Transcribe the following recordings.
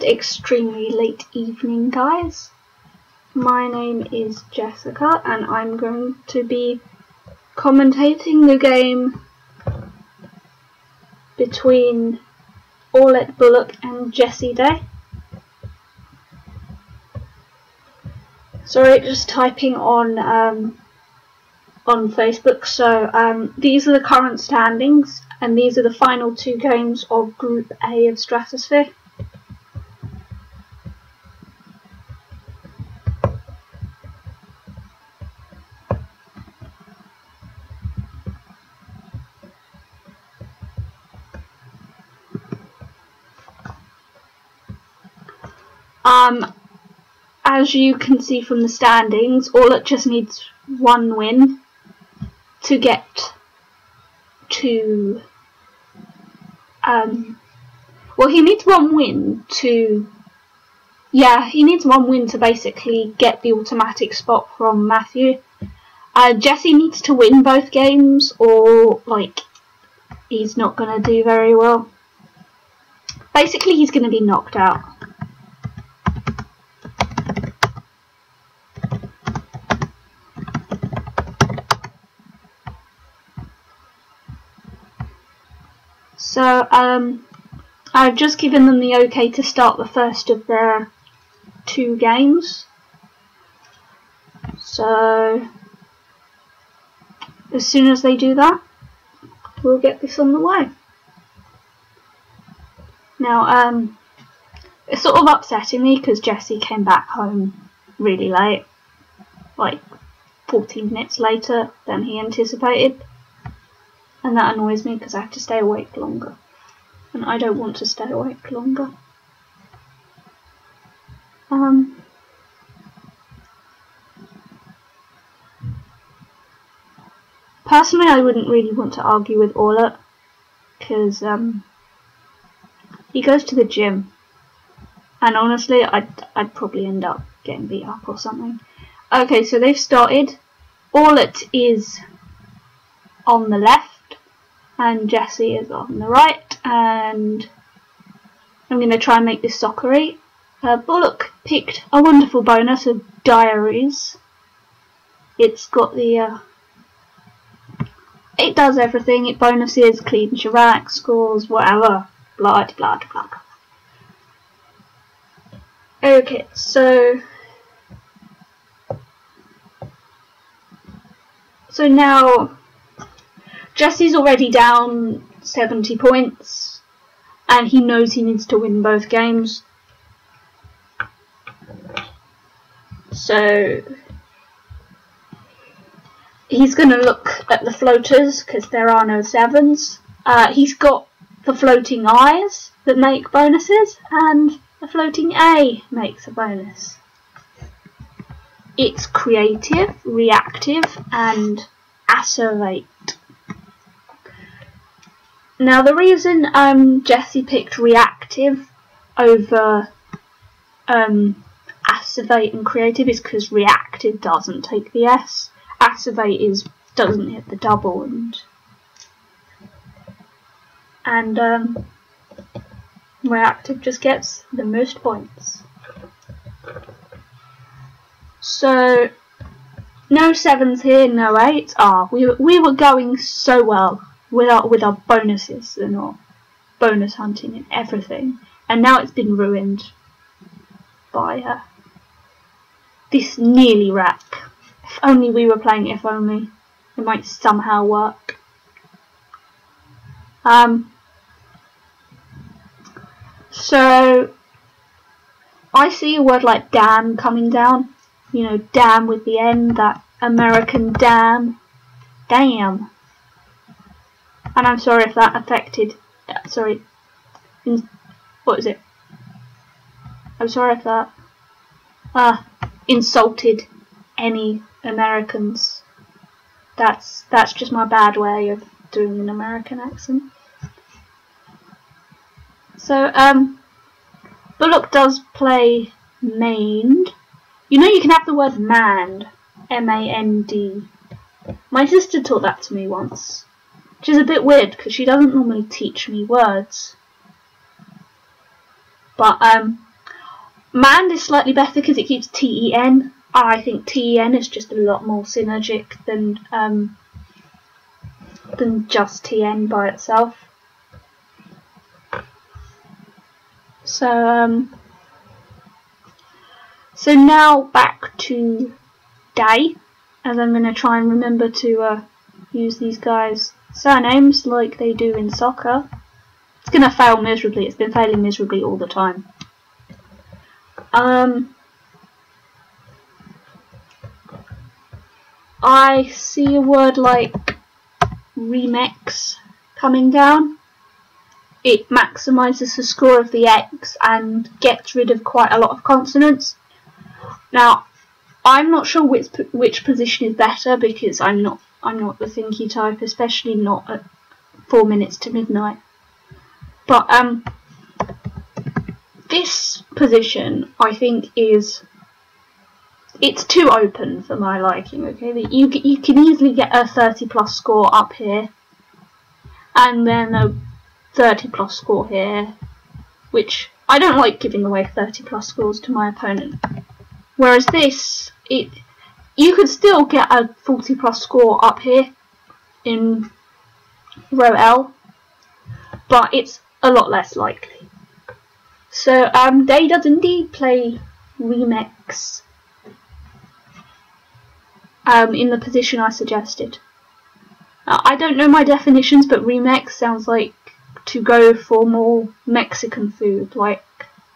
Good extremely late evening, guys. My name is Jessica and I'm going to be commentating the game between Orlet Bullock and Jessie Day. Sorry, just typing on Facebook. So these are the current standings and these are the final two games of Group A of Stratosphere. As you can see from the standings, Orlet just needs one win to get to well, he needs one win to basically get the automatic spot from Matthew. Jessie needs to win both games or he's not gonna do very well. Basically he's gonna be knocked out. So I've just given them the okay to start the first of their two games. So as soon as they do that, we'll get this on the way. Now it's sort of upsetting me because Jessie came back home really late, like 14 minutes later than he anticipated. And that annoys me because I have to stay awake longer. And I don't want to stay awake longer. Personally, I wouldn't really want to argue with Orlet because he goes to the gym. And honestly, I'd probably end up getting beat up or something. Okay, so they've started. Orlet is on the left. And Jessie is on the right, and I'm going to try and make this soccery. Bullock picked a wonderful bonus of diaries. It's got the it does everything. It bonuses, cleans your rack, scores, whatever. Blah blah blah. Okay, so now Jessie's already down 70 points and he knows he needs to win both games. So he's going to look at the floaters because there are no sevens. He's got the floating I's that make bonuses and the floating A makes a bonus. It's creative, reactive and asservate. Now the reason Jessie picked reactive over asservate and creative is because reactive doesn't take the S. Asservate doesn't hit the double and reactive just gets the most points. So no sevens here, no eights. We were going so well with our bonuses and our bonus hunting and everything, and now it's been ruined by this nearly rack. If only we were playing If Only, it might somehow work. So I see a word like damn coming down, you know, damn with the N, that American damn. And I'm sorry if that affected, what is it? I'm sorry if that insulted any Americans. That's just my bad way of doing an American accent. So Bullock does play maned. You know you can have the word manned, M-A-N-D. My sister taught that to me once. Which is a bit weird because she doesn't normally teach me words. But Mand is slightly better because it keeps TEN. I think TEN is just a lot more synergic than just TN by itself. So now back to Day, as I'm going to try and remember to use these guys' surnames like they do in soccer. It's going to fail miserably. It's been failing miserably all the time. I see a word like remix coming down. It maximises the score of the X and gets rid of quite a lot of consonants. Now, I'm not sure which position is better because I'm not the thinky type, especially not at 4 minutes to midnight. But this position, I think, it's too open for my liking. Okay, you can easily get a 30+ score up here, and then a 30+ score here, which I don't like giving away 30+ scores to my opponent. Whereas this, you could still get a 40+ score up here in row L, but it's a lot less likely. So Day does indeed play remix in the position I suggested. I don't know my definitions, but remix sounds like to go for more Mexican food, like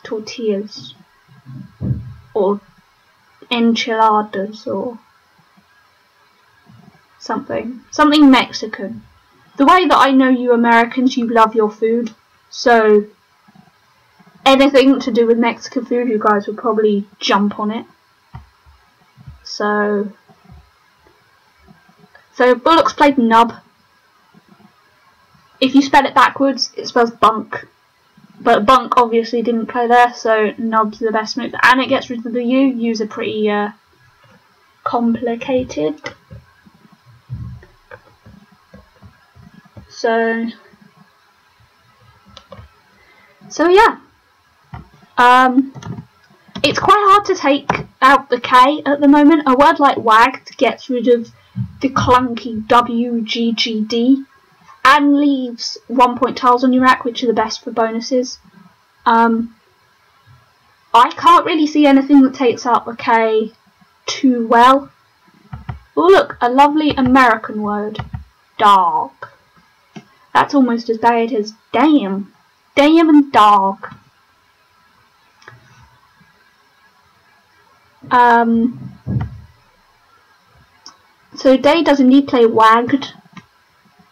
tortillas or enchiladas or something Mexican. The way that I know you Americans, you love your food, so anything to do with Mexican food, you guys will probably jump on it. So Bullocks played nub. If you spell it backwards, it spells bunk. But bunk obviously didn't play there, so nub's the best move. And it gets rid of the U. U's are pretty complicated. So yeah. It's quite hard to take out the K at the moment. A word like wagged gets rid of the clunky WGGD and leaves 1-point tiles on your rack, which are the best for bonuses. I can't really see anything that takes out the K too well. Oh look, a lovely American word. Dog. That's almost as bad as damn. Damn and dog. So Day does indeed play wagged,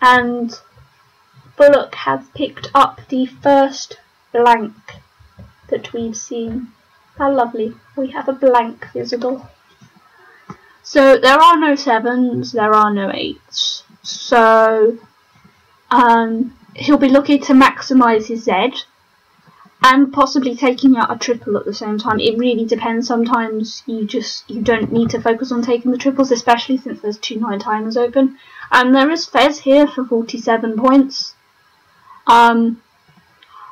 and Bullock has picked up the first blank that we've seen. How lovely. We have a blank visible. So there are no 7s, there are no 8s. So he'll be looking to maximise his Z and possibly taking out a triple at the same time. It really depends. Sometimes you don't need to focus on taking the triples, especially since there's 2 9-timers open. And there is Fez here for 47 points. The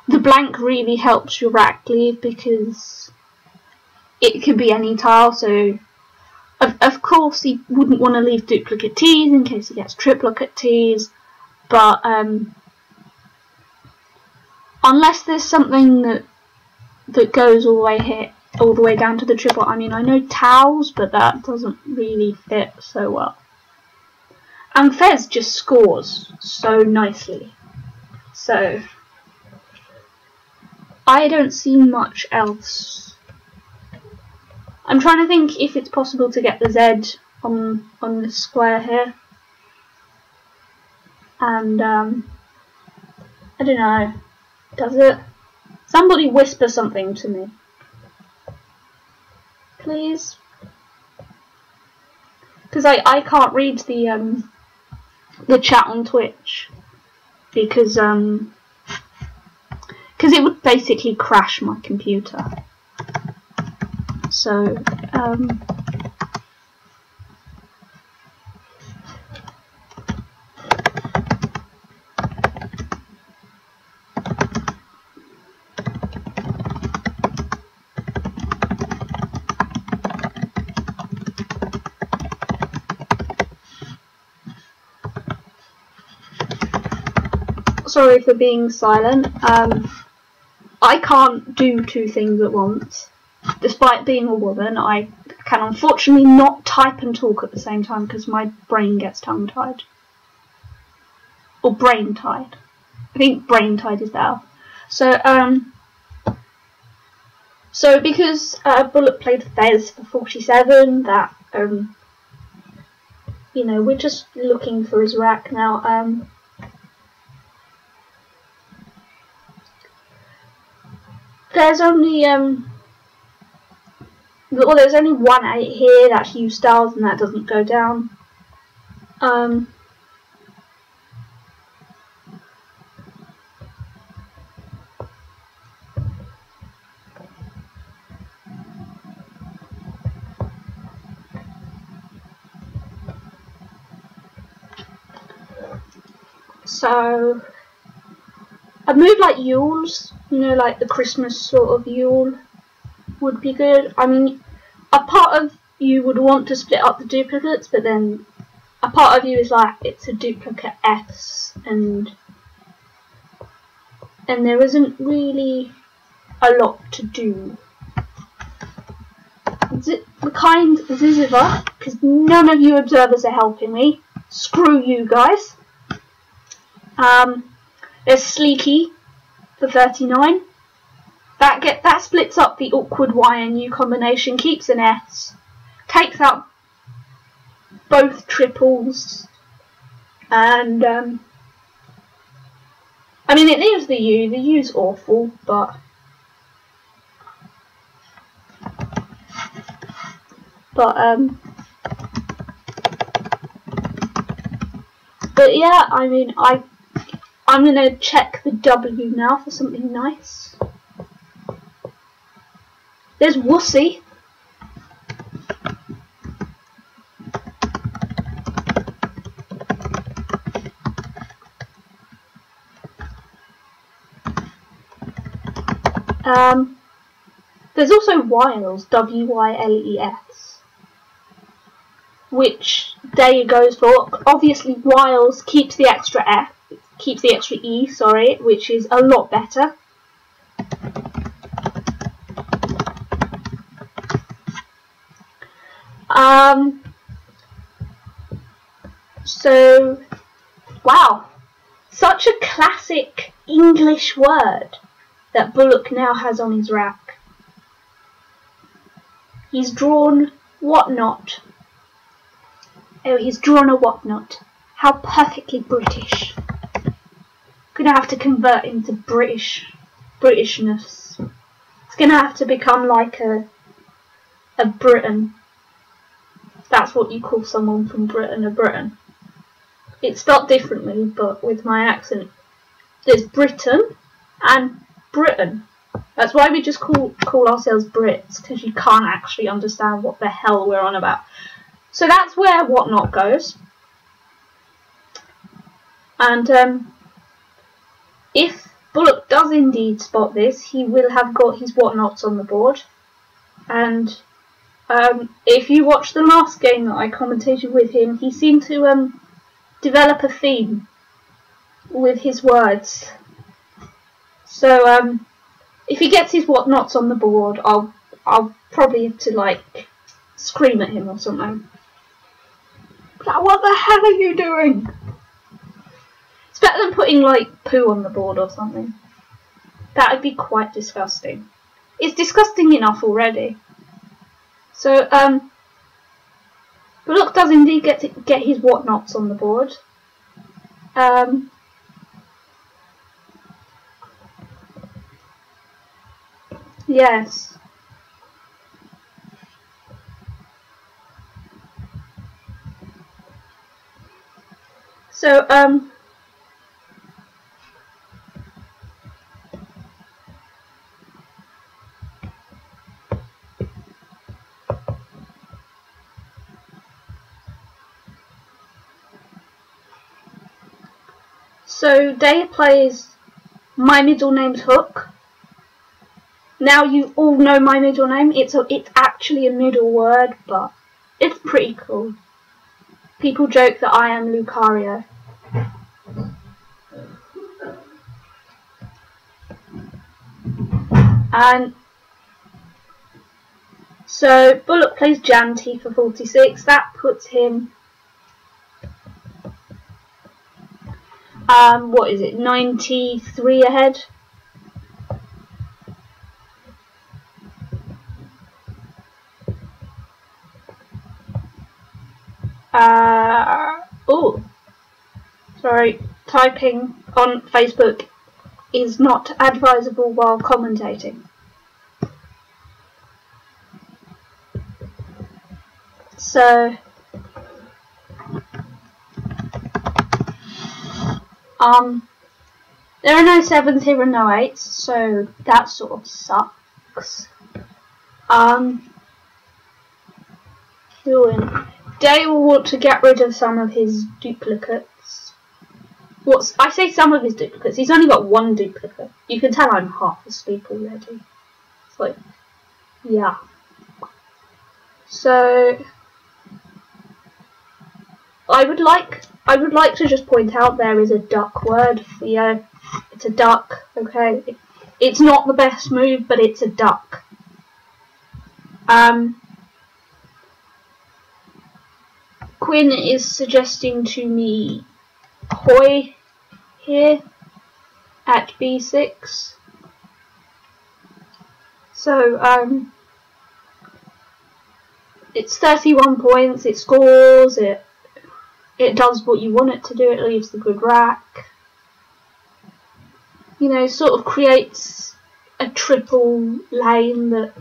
blank really helps your rack lead because it could be any tile. So of course he wouldn't want to leave duplicate T's in case he gets triplicate T's, but unless there's something that goes all the way down to the triple. I mean, I know towels, but that doesn't really fit so well. And Fez just scores so nicely. So I don't see much else. I'm trying to think if it's possible to get the Z on this square here. And I don't know. Does it? Somebody whisper something to me, please, because I can't read the chat on Twitch because it would basically crash my computer. So sorry for being silent. I can't do two things at once. Despite being a woman, I can unfortunately not type and talk at the same time because my brain gets tongue-tied. Or brain-tied. I think brain-tied is better. So because Bullock played Fez for 47, that, you know, we're just looking for his rack now. There's only well, there's only 1-8 here. That's Hugh Styles, and that doesn't go down. So a move like Yule's, you know, like the Christmas sort of Yule, would be good. I mean, a part of you would want to split up the duplicates, but then a part of you is like, it's a duplicate S, and there isn't really a lot to do. The kind Ziziva, because none of you observers are helping me. Screw you guys. There's Sleeky for 39. That splits up the awkward Y and U combination, keeps an S, takes out both triples, and I mean, it leaves the U. The U's awful, but yeah, I mean, I'm gonna check the W now for something nice. There's Wussy. There's also Wiles, W-Y-L-E-S, which Day goes for. Obviously, Wiles keeps the extra F, keeps the extra E, sorry, which is a lot better. So, wow, such a classic English word that Bullock now has on his rack. He's drawn whatnot. Oh, he's drawn a whatnot. How perfectly British. Gonna have to convert into Britishness. It's gonna have to become like a Briton. That's what you call someone from Britain, a Briton. It's spelled differently, but with my accent. There's Britain and Britain. That's why we just call ourselves Brits, because you can't actually understand what the hell we're on about. So that's where whatnot goes. And if Bullock does indeed spot this, he will have got his whatnots on the board. And if you watch the last game that I commentated with him, he seemed to develop a theme with his words. So if he gets his whatnots on the board, I'll probably have to like scream at him or something. Like, what the hell are you doing? It's better than putting like poo on the board or something. That would be quite disgusting. It's disgusting enough already. So Bullock does indeed get his whatnots on the board. Yes. So Day plays My Middle Name's Hook. Now you all know my middle name. It's actually a middle word, but it's pretty cool. People joke that I am Lucario. And so Bullock plays Janty for 46. That puts him, what is it, 93 ahead. Oh, sorry, typing on Facebook is not advisable while commentating. So, there are no 7s here and no 8s, so that sort of sucks. Day will want to get rid of some of his duplicates. I say some of his duplicates, he's only got one duplicate. You can tell I'm half asleep already. It's like, yeah. So I would like to just point out there is a duck word, Theo. It's a duck, okay? It's not the best move, but it's a duck. Quinn is suggesting to me Hoy here at b6. So it's 31 points, it scores, it does what you want it to do, it leaves the good rack. You know, sort of creates a triple lane that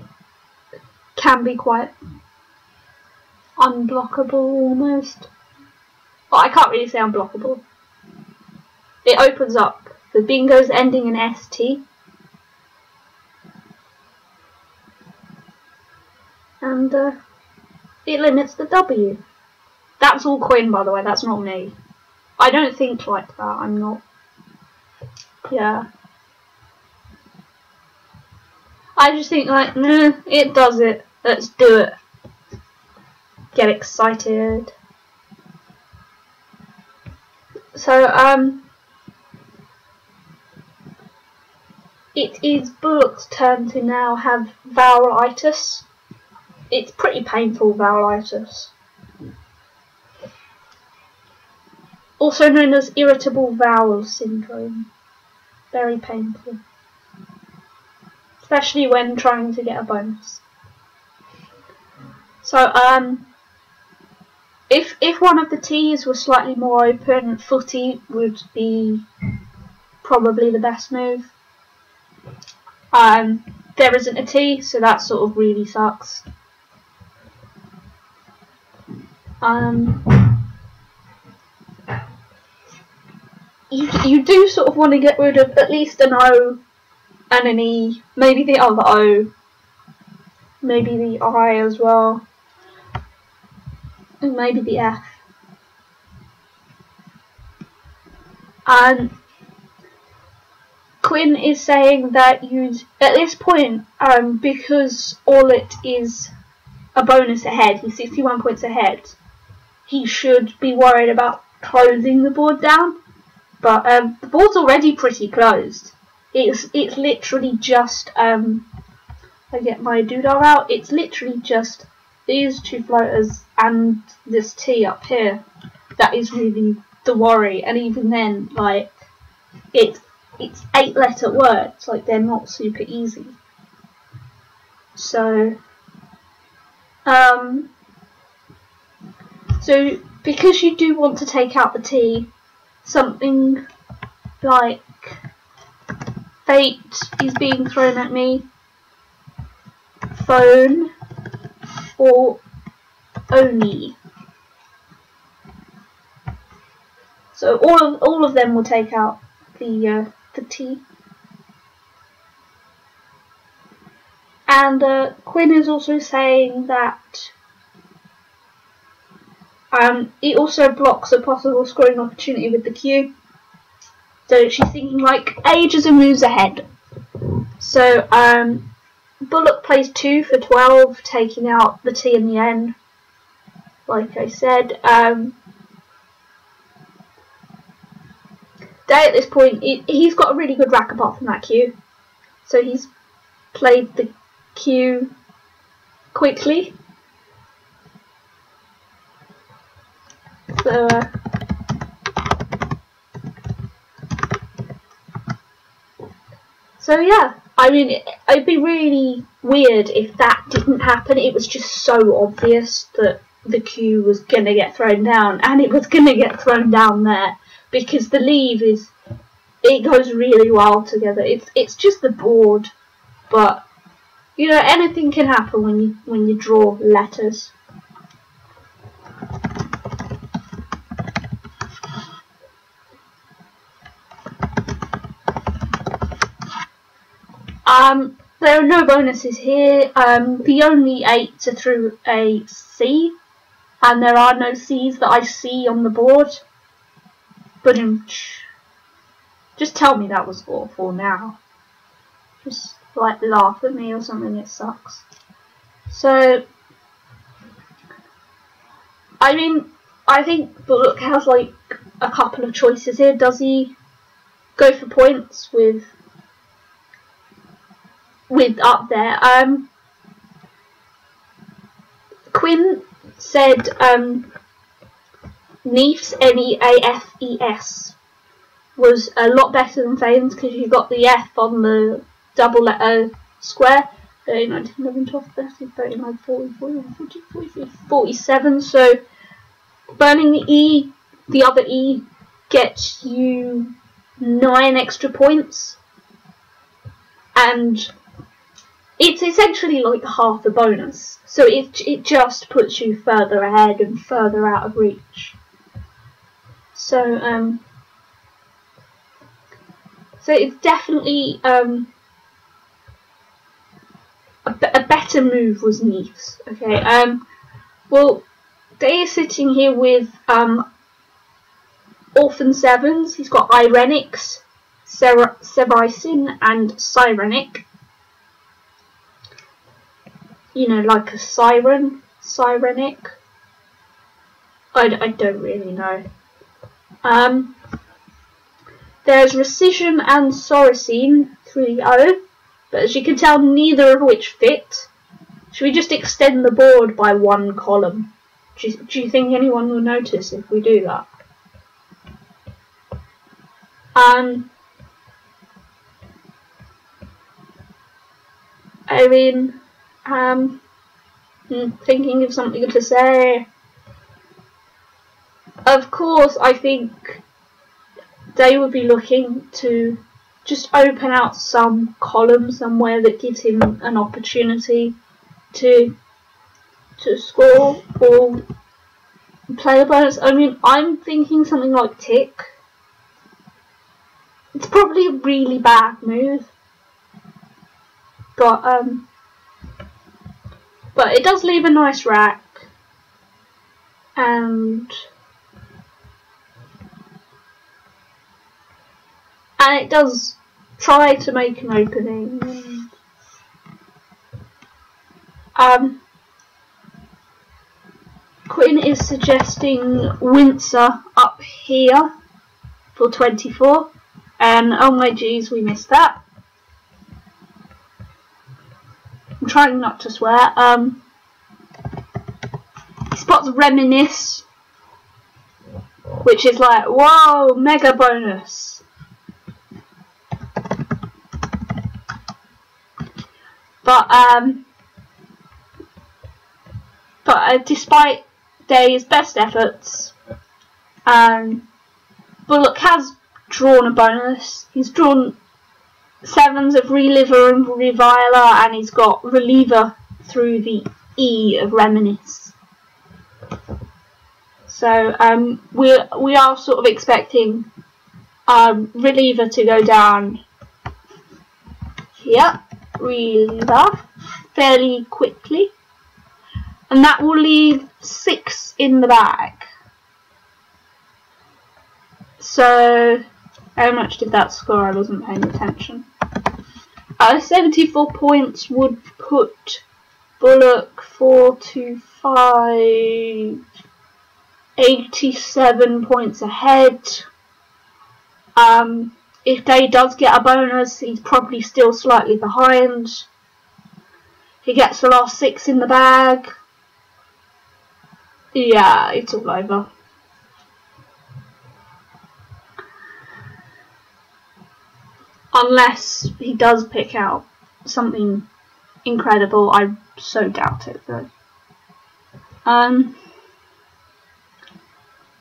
can be quite unblockable almost. Well, I can't really say unblockable. It opens up the bingos ending in ST. And it limits the W. That's all Quinn, by the way, that's not me. I don't think like that, I'm not. Yeah. I just think like, nah, it does it. Let's do it. Get excited. So, it is Bullock's turn to now have vowelitis. It's pretty painful, vowelitis. Also known as irritable bowel syndrome. Very painful. Especially when trying to get a bonus. So, if one of the T's was slightly more open, footy would be probably the best move. There isn't a T, so that sort of really sucks. You do sort of want to get rid of at least an O and an E, maybe the other O, maybe the I as well, and maybe the F. And Quinn is saying that you'd, at this point, because all it is a bonus ahead, he's 61 points ahead, he should be worried about closing the board down. But the board's already pretty closed. It's literally just I get my doodah out. It's literally just these two floaters and this T up here. That is really the worry. And even then, like it's 8-letter words. Like they're not super easy. So so because you do want to take out the T, something like fate is being thrown at me, phone, or oni. So all of them will take out the T. And Quinn is also saying that it also blocks a possible scoring opportunity with the Q. So she's thinking like ages and moves ahead. So Bullock plays 2 for 12, taking out the T and the N. Like I said, Day at this point, he's got a really good rack apart from that Q. So he's played the Q quickly. So yeah, I mean, it'd be really weird if that didn't happen. It was just so obvious that the Q was going to get thrown down, and it was going to get thrown down there, because the leave it goes really well together. It's just the board, but you know, anything can happen when you draw letters. There are no bonuses here. The only 8s are through a C, and there are no C's that I see on the board. But just tell me that was awful now. Just like laugh at me or something. It sucks. So, I mean, I think Volucris has like a couple of choices here. Does he go for points with up there? Quinn said Neefs, Neafes, was a lot better than Fane's because you got the F on the double letter square. 19, 11, 12, 13, 39, 40, 41, 42, 43, 47. So burning the E, the other E, gets you 9 extra points. And it's essentially like half the bonus. So it just puts you further ahead and further out of reach. So it's definitely a better move was Neefs. Okay. Well, they are sitting here with Orphan Sevens. He's got Irenix, Sericin, and Sirenic. You know, like a siren, Sirenic. I don't really know. There's Recision and Soricine 3-0, but as you can tell, neither of which fit. Should we just extend the board by 1 column? Do you think anyone will notice if we do that? I mean, thinking of something to say. Of course, I think they would be looking to just open out some column somewhere that gives him an opportunity to score or play a bonus. I mean, I'm thinking something like tick. It's probably a really bad move, but it does leave a nice rack, and it does try to make an opening. Quinn is suggesting Windsor up here for 24, and oh my geez, we missed that. I'm trying not to swear. He spots Reminisce, which is like, whoa, mega bonus. But despite Day's best efforts, Bullock has drawn a bonus. He's drawn 7s of Reliver and Reviler, and he's got Reliever through the E of Reminisce. So we are sort of expecting Reliever to go down here, Reliever, fairly quickly, and that will leave 6 in the bag. So how much did that score? I wasn't paying attention. 74 points would put Bullock 4 to 5, 87 points ahead. If Day does get a bonus, he's probably still slightly behind. He gets the last 6 in the bag. Yeah, it's all over. Unless he does pick out something incredible. I so doubt it though.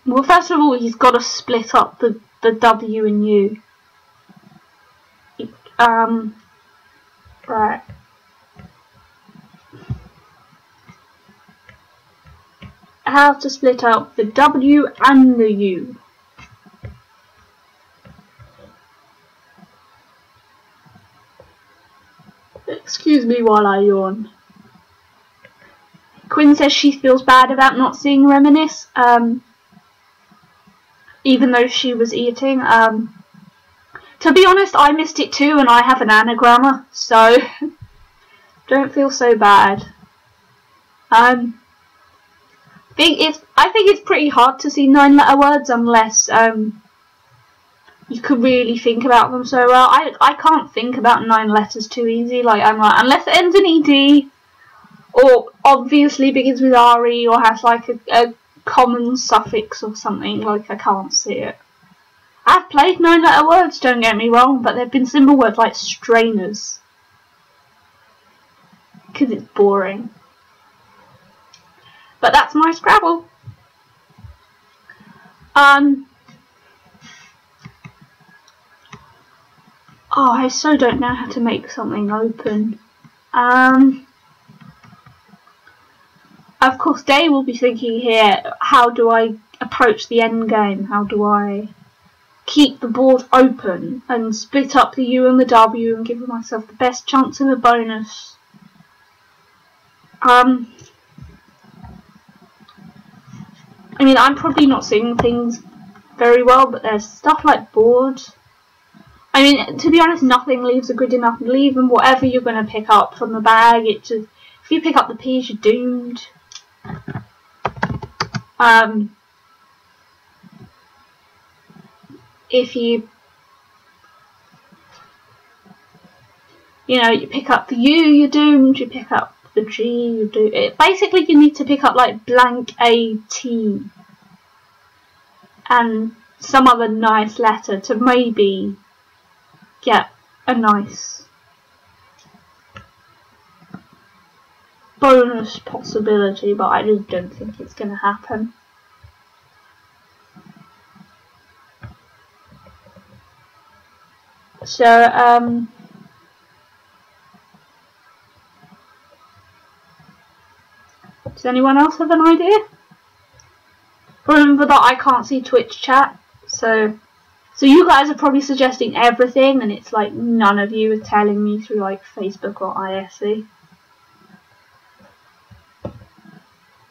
Well, first of all, he's got to split up the W and U. Right. How to split up the W and the U. Excuse me while I yawn. Quinn says she feels bad about not seeing Reminisce, even though she was eating. To be honest, I missed it too, and I have an anagrammer, so don't feel so bad. I think it's pretty hard to see 9-letter words unless you could really think about them so well. I can't think about 9 letters too easy. Like, I'm like, unless it ends in ED, or obviously begins with RE, or has like a common suffix or something, like I can't see it. I've played 9-letter words, don't get me wrong, but there've been simple words like strainers. Because it's boring. But that's my Scrabble. Oh, I so don't know how to make something open. Of course, Day will be thinking here, how do I approach the end game? How do I keep the board open and split up the U and the W and give myself the best chance of a bonus? I mean, I'm probably not seeing things very well, but there's stuff like board. I mean, to be honest, nothing leaves a good enough leave, and whatever you're going to pick up from the bag, it just, if you pick up the P's, you're doomed. If you pick up the U, you're doomed. You pick up the G, you do it. Basically, you need to pick up like blank AT and some other nice letter to maybe get a nice bonus possibility, but I just don't think it's going to happen. So, does anyone else have an idea? Remember that I can't see Twitch chat, so you guys are probably suggesting everything, and it's like none of you are telling me through like Facebook or ISE.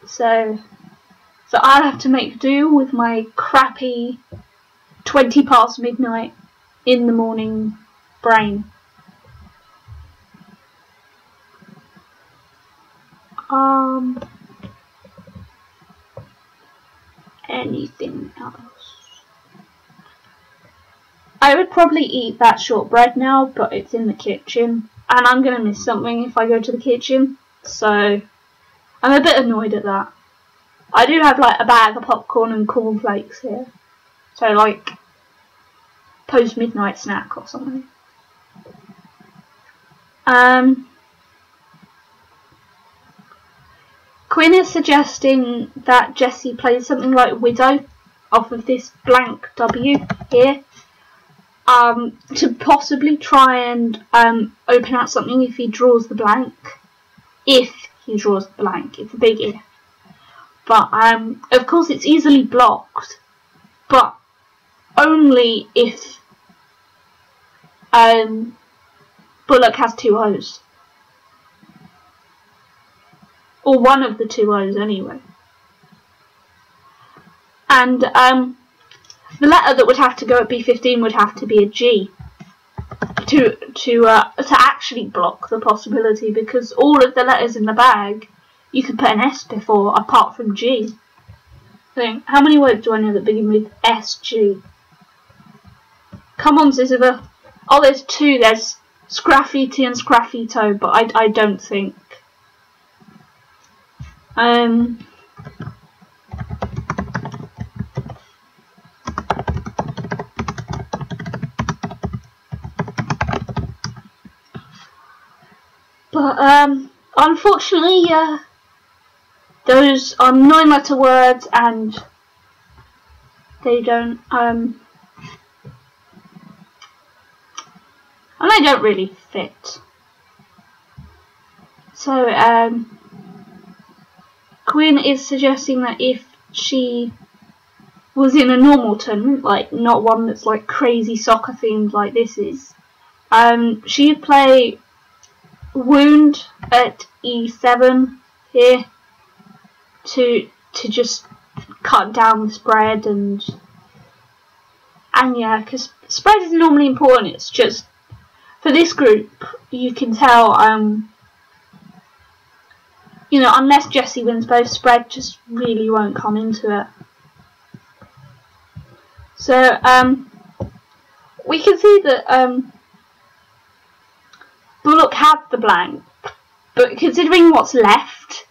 So I'll have to make do with my crappy 20 past midnight in the morning brain. Anything else? I would probably eat that shortbread now, but it's in the kitchen, and I'm gonna miss something if I go to the kitchen, so I'm a bit annoyed at that. I do have like a bag of popcorn and cornflakes here, so like post-midnight snack or something. Quinn is suggesting that Jessie plays something like Widow off of this blank W here, to possibly try and open out something if he draws the blank. If he draws the blank, it's a big if. But of course it's easily blocked, but only if Bullock has 2 O's. Or one of the 2 O's anyway. And the letter that would have to go at B15 would have to be a G to actually block the possibility, because all of the letters in the bag you could put an S before apart from G. So how many words do I know that begin with SG? Come on, Sisyphus. Oh, there's 2. There's Scraffiti and Scraffito, but I don't think But unfortunately, those are 9-letter words, and they don't and they don't really fit. So Quinn is suggesting that if she was in a normal tournament, like not one that's like crazy soccer themed like this is, she'd play Wound at E7 here to just cut down the spread, and yeah, because spread is normally important. It's just for this group, you can tell, you know, unless Jessie wins both, spread just really won't come into it. So we can see that Bullock had the blank, but considering what's left,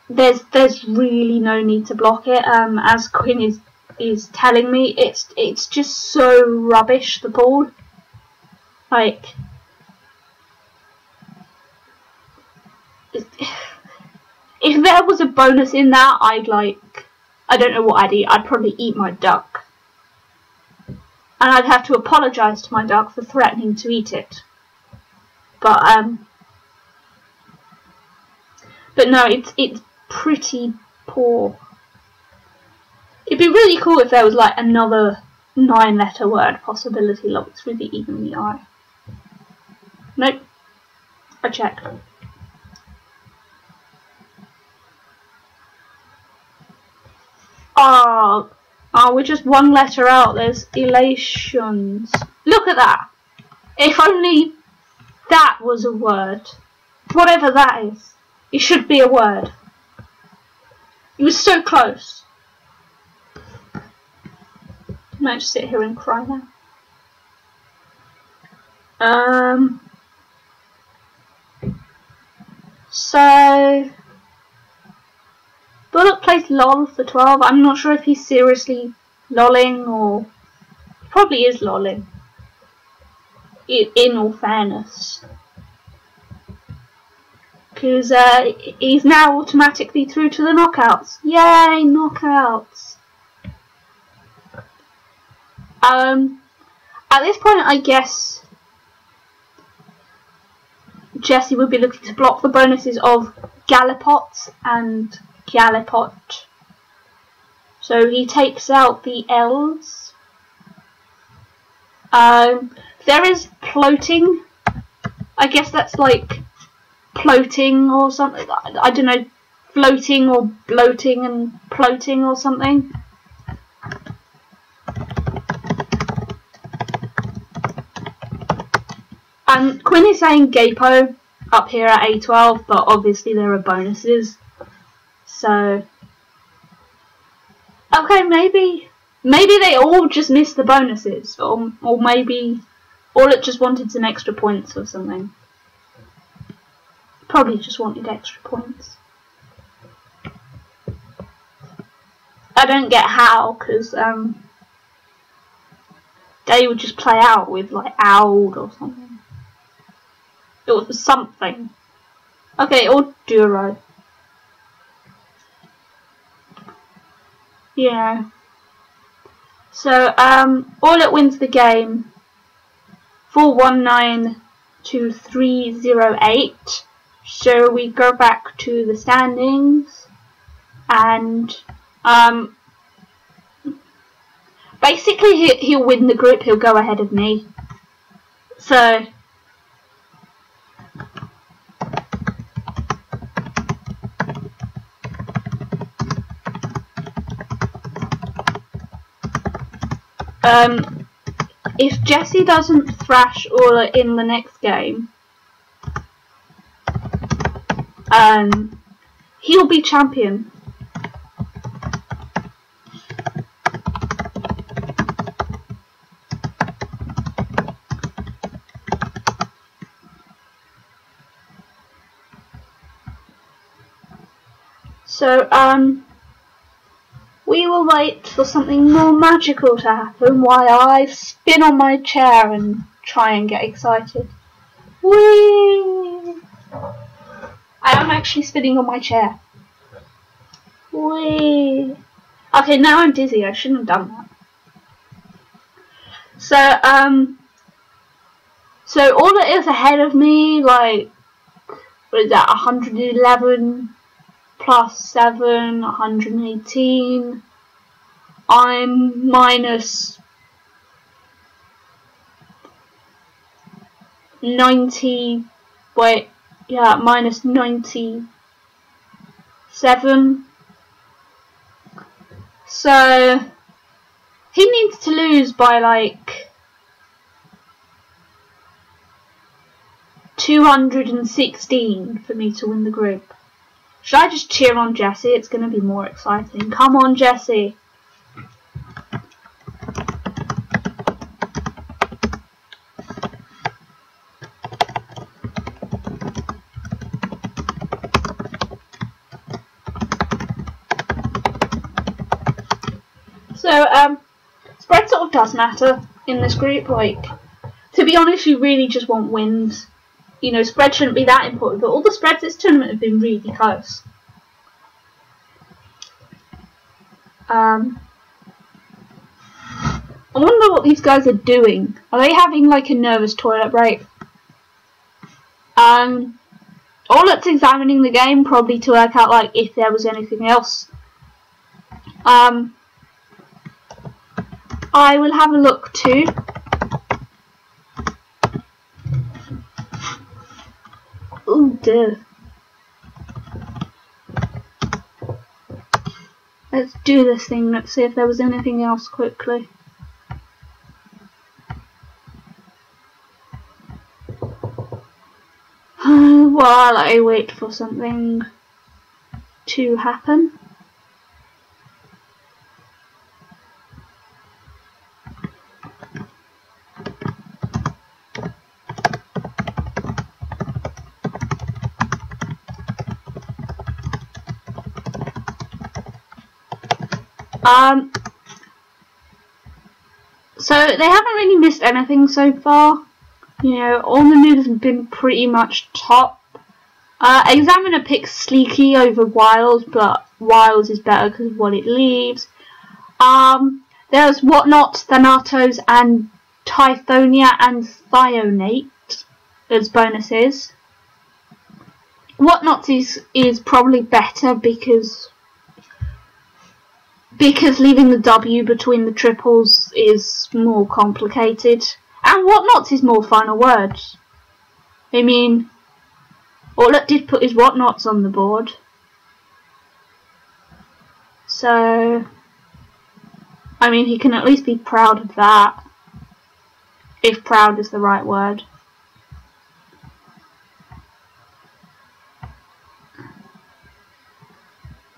there's really no need to block it. As Quinn is telling me, it's just so rubbish, the ball. Like, if there was a bonus in that, I don't know what I'd eat. I'd probably eat my duck, and I'd have to apologise to my duck for threatening to eat it. But no, it's pretty poor. It'd be really cool if there was like another 9-letter word possibility, like through the E and the I. Nope. I checked. Oh, we're just 1 letter out. There's elations. Look at that. If only that was a word. Whatever that is. It should be a word. It was so close. I might just sit here and cry now. So Bullock plays lol for 12. I'm not sure if he's seriously lolling, or he probably is lolling, in all fairness, because he's now automatically through to the knockouts. Yay, knockouts! At this point, I guess Jessie would be looking to block the bonuses of Gallipot and Gallipot. So he takes out the L's. There is Ploating. I guess that's like Ploating or something. I don't know, floating or bloating and Ploating or something. And Quinn is saying Gapo up here at A12, but obviously there are bonuses. So, okay, maybe they all just missed the bonuses, or maybe all it just wanted some extra points or something. Probably just wanted extra points. I don't get how, because they would just play out with like owled or something. It was something. Okay, or Duro. Yeah. So, all it wins the game 419 to 308. So we go back to the standings, and basically he'll win the group. He'll go ahead of me. So. If Jessie doesn't thrash Orla in the next game, he'll be champion. So, we will wait for something more magical to happen while I spin on my chair and try and get excited. Whee! I am actually spinning on my chair. Whee! Okay, now I'm dizzy. I shouldn't have done that. So all that is ahead of me, like, what is that, 111 plus 7, 118. I'm minus 90, wait, yeah, minus 97. So, he needs to lose by like 216 for me to win the group. Should I just cheer on Jesse? It's going to be more exciting. Come on, Jesse. So, spread sort of does matter in this group. Like, to be honest, you really just want wins. You know, spread shouldn't be that important, but all the spreads this tournament have been really close. I wonder what these guys are doing. Are they having like a nervous toilet break? Orlet's examining the game probably to work out like if there was anything else. I will have a look too. Oh dear. Let's do this thing. Let's see if there was anything else quickly. While I wait for something to happen. So they haven't really missed anything so far. You know, all the moves have been pretty much top. Examiner picks Sleeky over Wild, but Wild is better because of what it leaves. There's Whatnot, Thanatos, and Tithonia and Thionate as bonuses. Whatnot is probably better because leaving the W between the triples is more complicated. And Whatnots is more final words. I mean, Orlet did put his Whatnots on the board. So, I mean, he can at least be proud of that. If proud is the right word.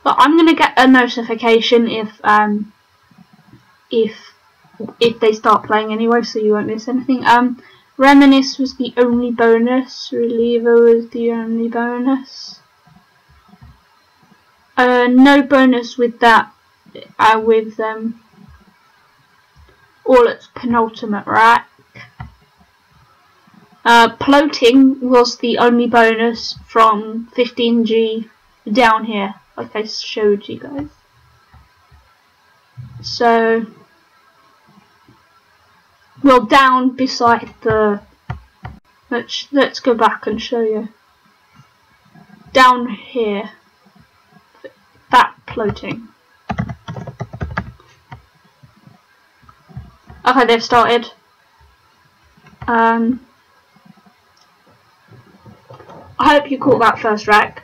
But I'm gonna get a notification if they start playing anyway, so you won't miss anything. Reminisce was the only bonus. Reliever was the only bonus. No bonus with that. With Orlet's penultimate rack. Floating was the only bonus from 15G down here, like I showed you guys. So, well, down beside the. Let's go back and show you. Down here, that floating. Okay, they've started. I hope you caught that first rack.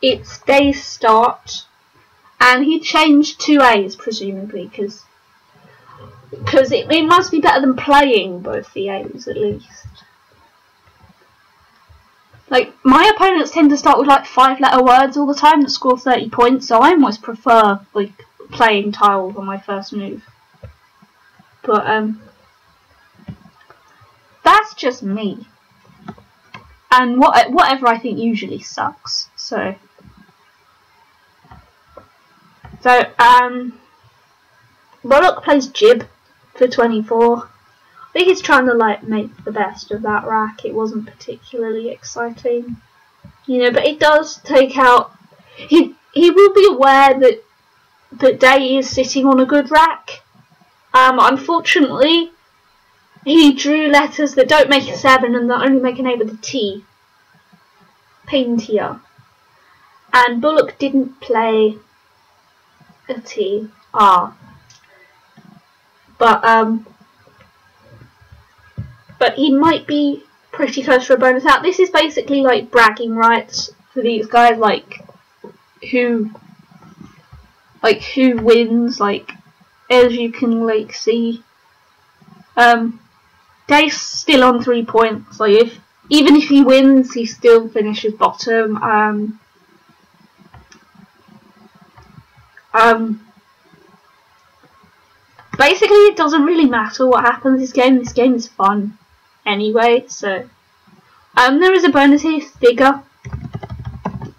It's day's start, and he changed 2 A's presumably because it must be better than playing both the A's at least. Like, my opponents tend to start with like 5-letter words all the time that score 30 points, so I almost prefer like playing tiles on my first move. But that's just me. And whatever I think usually sucks. So So, Bullock plays Jib for 24. I think he's trying to like make the best of that rack. It wasn't particularly exciting, you know, but it does take out. He will be aware that Day is sitting on a good rack. Unfortunately, he drew letters that don't make a 7 and that only make an 8 with a T. Paintier. And Bullock didn't play a T. But he might be pretty close for a bonus out. This is basically like bragging rights for these guys, like who wins, like as you can like see. Dave's still on 3 points. Like even if he wins, he still finishes bottom. Basically, it doesn't really matter what happens this game. This game is fun anyway. So, there is a bonus here, figure.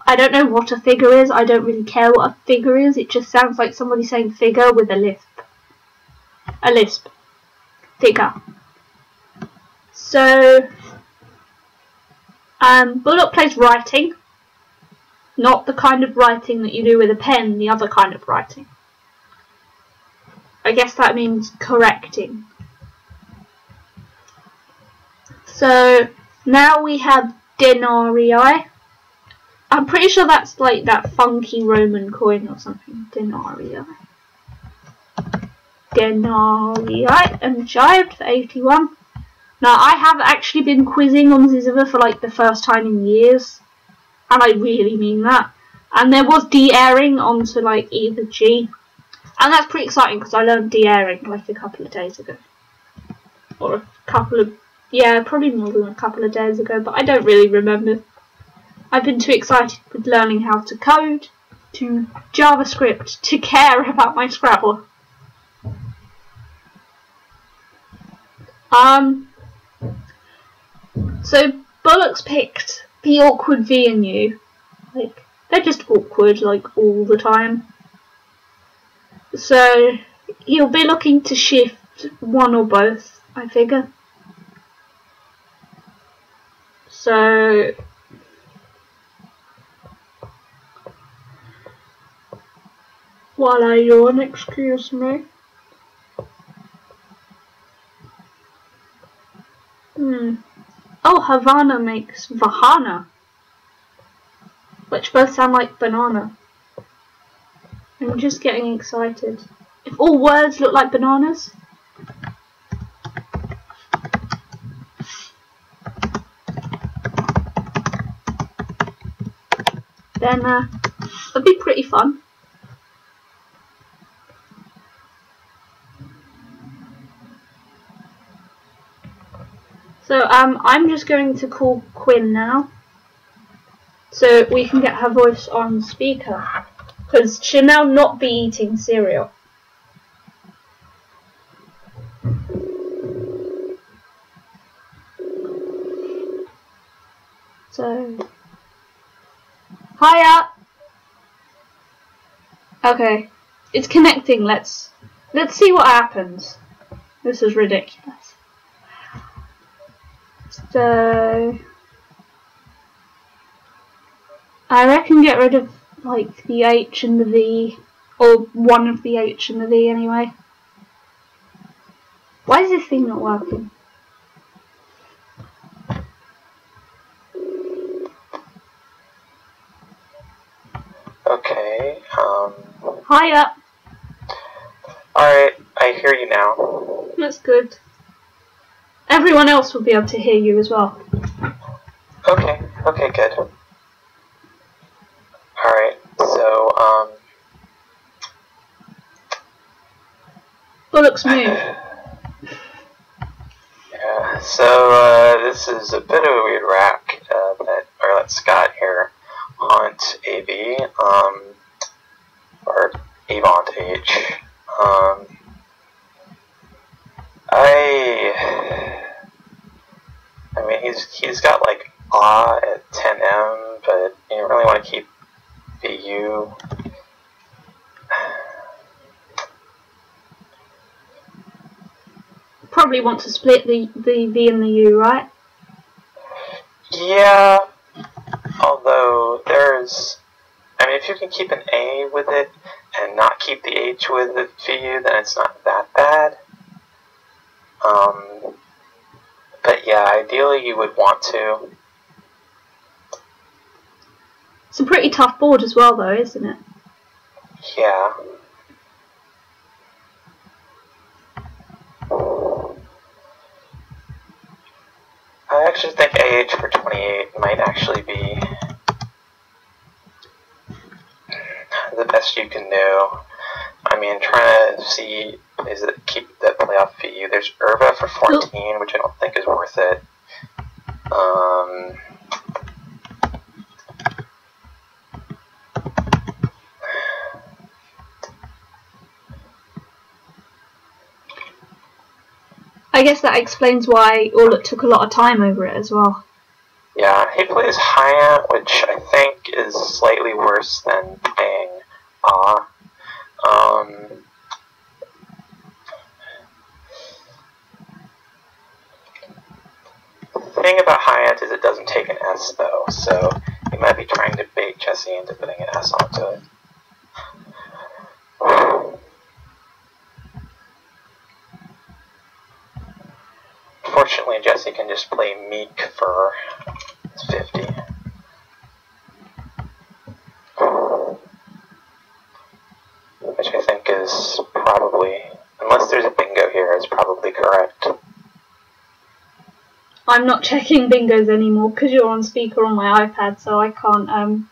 I don't know what a figure is. I don't really care what a figure is. It just sounds like somebody saying figure with a lisp. A lisp. Figure. So, Bullock plays writing. Not the kind of writing that you do with a pen, the other kind of writing. I guess that means correcting. So now we have denarii. I'm pretty sure that's like that funky Roman coin or something. Denarii. Denarii and jived for 81. Now I have actually been quizzing on Ziziva for like the first time in years. And I really mean that. And there was de-airing onto like either G. And that's pretty exciting because I learned de-airing like a couple of days ago. Or a couple of, yeah, probably more than a couple of days ago, but I don't really remember. I've been too excited with learning how to code, to JavaScript, to care about my Scrabble. So Bullock's picked the awkward V and U. Like, they're just awkward, like, all the time. So, he'll be looking to shift one or both, I figure. So, while I yawn, excuse me. Oh, Havana makes Vahana, which both sound like banana. I'm just getting excited. If all words look like bananas. Then that'd be pretty fun. So I'm just going to call Quinn now, so we can get her voice on speaker, because she'll now not be eating cereal. So, hiya. Okay, it's connecting. Let's see what happens. This is ridiculous. So, I reckon get rid of like the H and the V, or one of the H and the V anyway. Why is this thing not working? Okay, Hiya. Alright, I hear you now. That's good. Everyone else will be able to hear you as well. Okay, good. Alright, so, Bullock's move. Yeah, so, this is a bit of a weird rack, that Scott here, Haunt AB, or Avant H, I mean, he's got like A at 10M, but you don't really want to keep BU. probably want to split the V and the U, right? Yeah, although there's... I mean, if you can keep an A with it and not keep the H with the VU, then it's not that bad. But yeah, ideally you would want to. It's a pretty tough board as well, though, isn't it? Yeah. I actually think AH for 28 might actually be the best you can do. I mean, trying to see is it keep that playoff VU. There's Irva for 14, which I don't think is worth it. I guess that explains why Orluk took a lot of time over it as well. Yeah, he plays Hyant, which I think is slightly worse than playing Ah. The thing about Hyant is it doesn't take an S though, so he might be trying to bait Jesse into putting an S onto it. Fortunately, Jesse can just play Meek for 50. Which I think is probably, unless there's a bingo here, is probably correct. I'm not checking bingos anymore because you're on speaker on my iPad, so I can't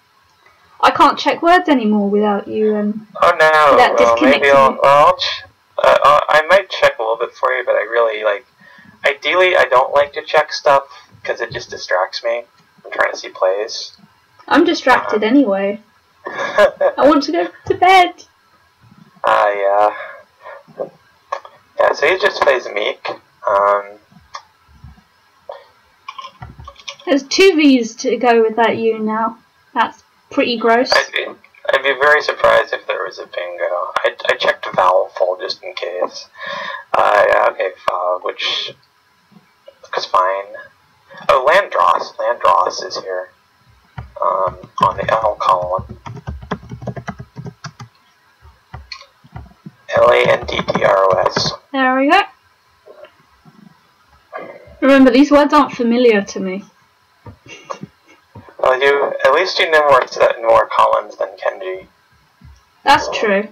check words anymore without you. Oh no! Without Maybe I might check a little bit for you, but I really like. Ideally, I don't like to check stuff because it just distracts me. I'm trying to see plays. I'm distracted anyway. I want to go to bed. Yeah. Yeah, so he just plays Meek. There's 2 V's to go with that U now. That's pretty gross. I'd be very surprised if there was a bingo. I checked vowelful just in case. Yeah, okay, which is fine. Oh, Landross. Landross is here. On the L column. Landros. There we go. Remember, these words aren't familiar to me. Well, at least you know more Collins than Kenji. That's true.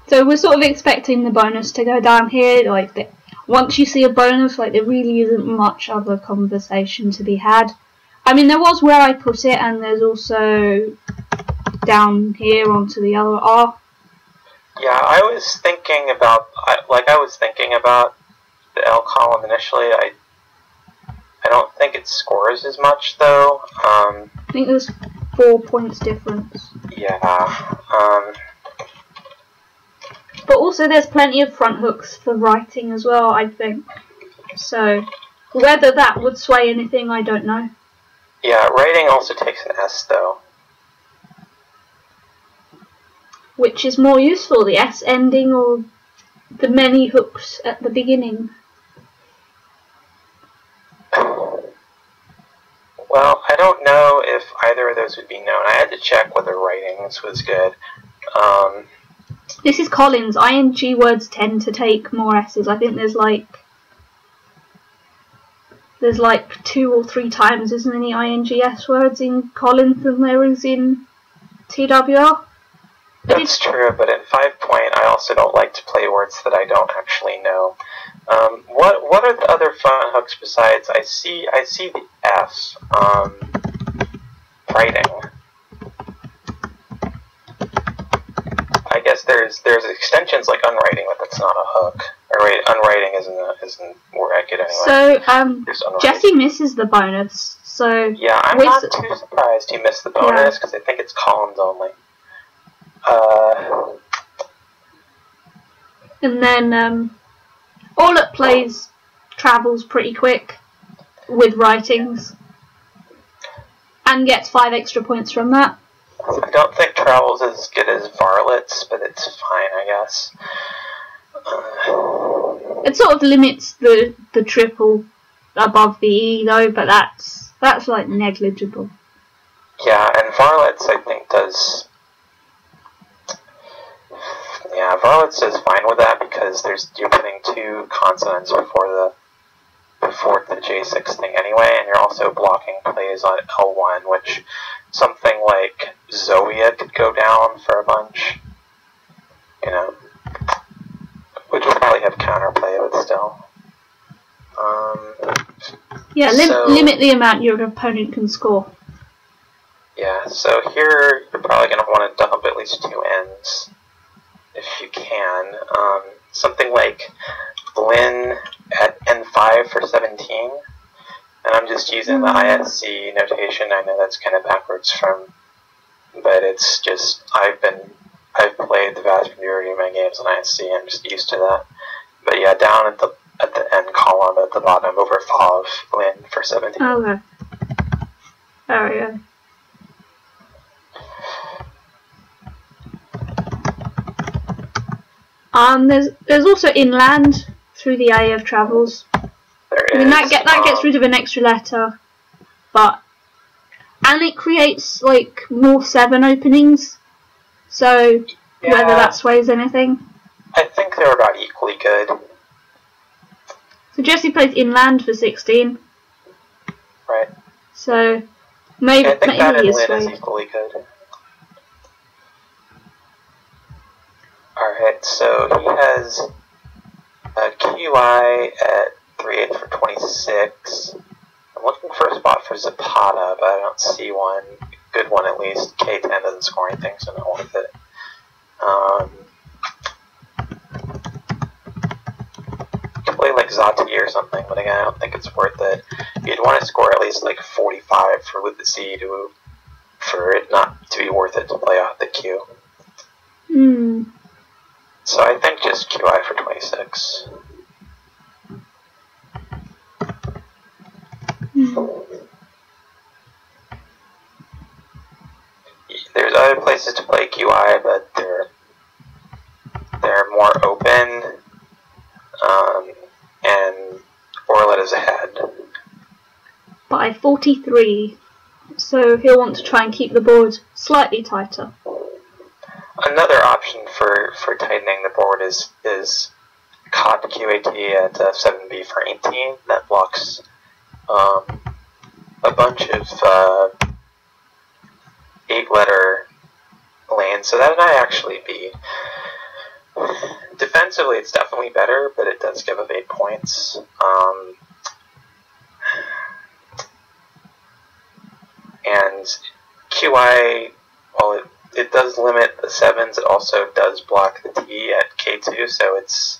So we're sort of expecting the bonus to go down here. Like, once you see a bonus, like, there really isn't much other conversation to be had. I mean, there was where I put it, and there's also down here onto the other R. Yeah, I was thinking about the L column initially. I don't think it scores as much though. I think there's 4 points difference. Yeah. But also there's plenty of front hooks for writing as well, I think. So whether that would sway anything, I don't know. Yeah, writing also takes an S though. Which is more useful, the S ending or the many hooks at the beginning? Well, I don't know if either of those would be known. I had to check whether writings was good. This is Collins. ING words tend to take more S's. I think there's like 2 or 3 times as many INGS words in Collins than there is in TWR. That's true, but at 5 point, I also don't like to play words that I don't actually know. What are the other front hooks besides? I see the F. Writing. I guess there's extensions like unwriting, but that's not a hook. Or wait, unwriting isn't where I get anyway. So Jesse misses the bonus. So yeah, I'm not too surprised he missed the bonus because I think it's Collins only. And then Orluk plays travels pretty quick with writings and gets 5 extra points from that. I don't think Travel's as good as Varlet's, but it's fine, I guess. It sort of limits the triple above the E though, but that's like negligible. Yeah, and Varlet's I think does. Yeah, Varlet's is fine with that because you're putting 2 consonants before the J6 thing anyway, and you're also blocking plays on L1, which something like Zoea could go down for a bunch, you know, which will probably have counterplay, but still. Yeah, limit the amount your opponent can score. Yeah, so here you're probably going to want to dump at least 2 N's if you can. Something like Lin at N5 for 17, and I'm just using the ISC notation. I know that's kind of backwards but it's just I've played the vast majority of my games on ISC. I'm just used to that. But yeah, down at the N column at the bottom over Fav, Lin for 17. Okay. Oh yeah. There's also inland through the A of travels. I mean that gets rid of an extra letter, and it creates like more 7 openings. So yeah, whether that sways anything. I think they're about equally good. So Jesse plays inland for 16. Right. So maybe I think that and he is Lin swayed. is equally good. Alright, so he has a QI at 3/8 for 26. I'm looking for a spot for Zapata, but I don't see one. Good one at least. K10 doesn't score anything, so not worth it. Could play like Zati or something, but again, I don't think it's worth it. You'd want to score at least like 45 with the C for it not to be worth it to play off the Q. So I think just QI for 26. There's other places to play QI, but they're more open, and Orlet is ahead. By 43, so he'll want to try and keep the board slightly tighter. Another option for tightening the board is COT QAT at 7B for 18. That blocks a bunch of 8-letter lanes, so that might actually be... Defensively, it's definitely better, but it does give up 8 points. And QI, while it does limit the 7s, it also does block the T at K2, so it's...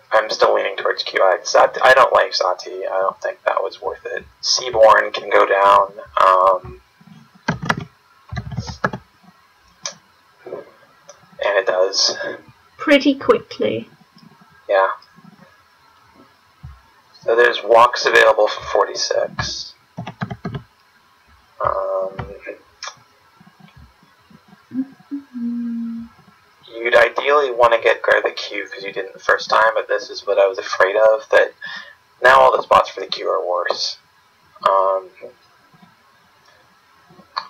I'm still leaning towards QI. I don't like Zati. I don't think that was worth it. Seaborn can go down. And it does. Pretty quickly. Yeah. So there's walks available for 46. You'd ideally want to get guard the Q because you didn't the first time, but this is what I was afraid of, that now all the spots for the Q are worse.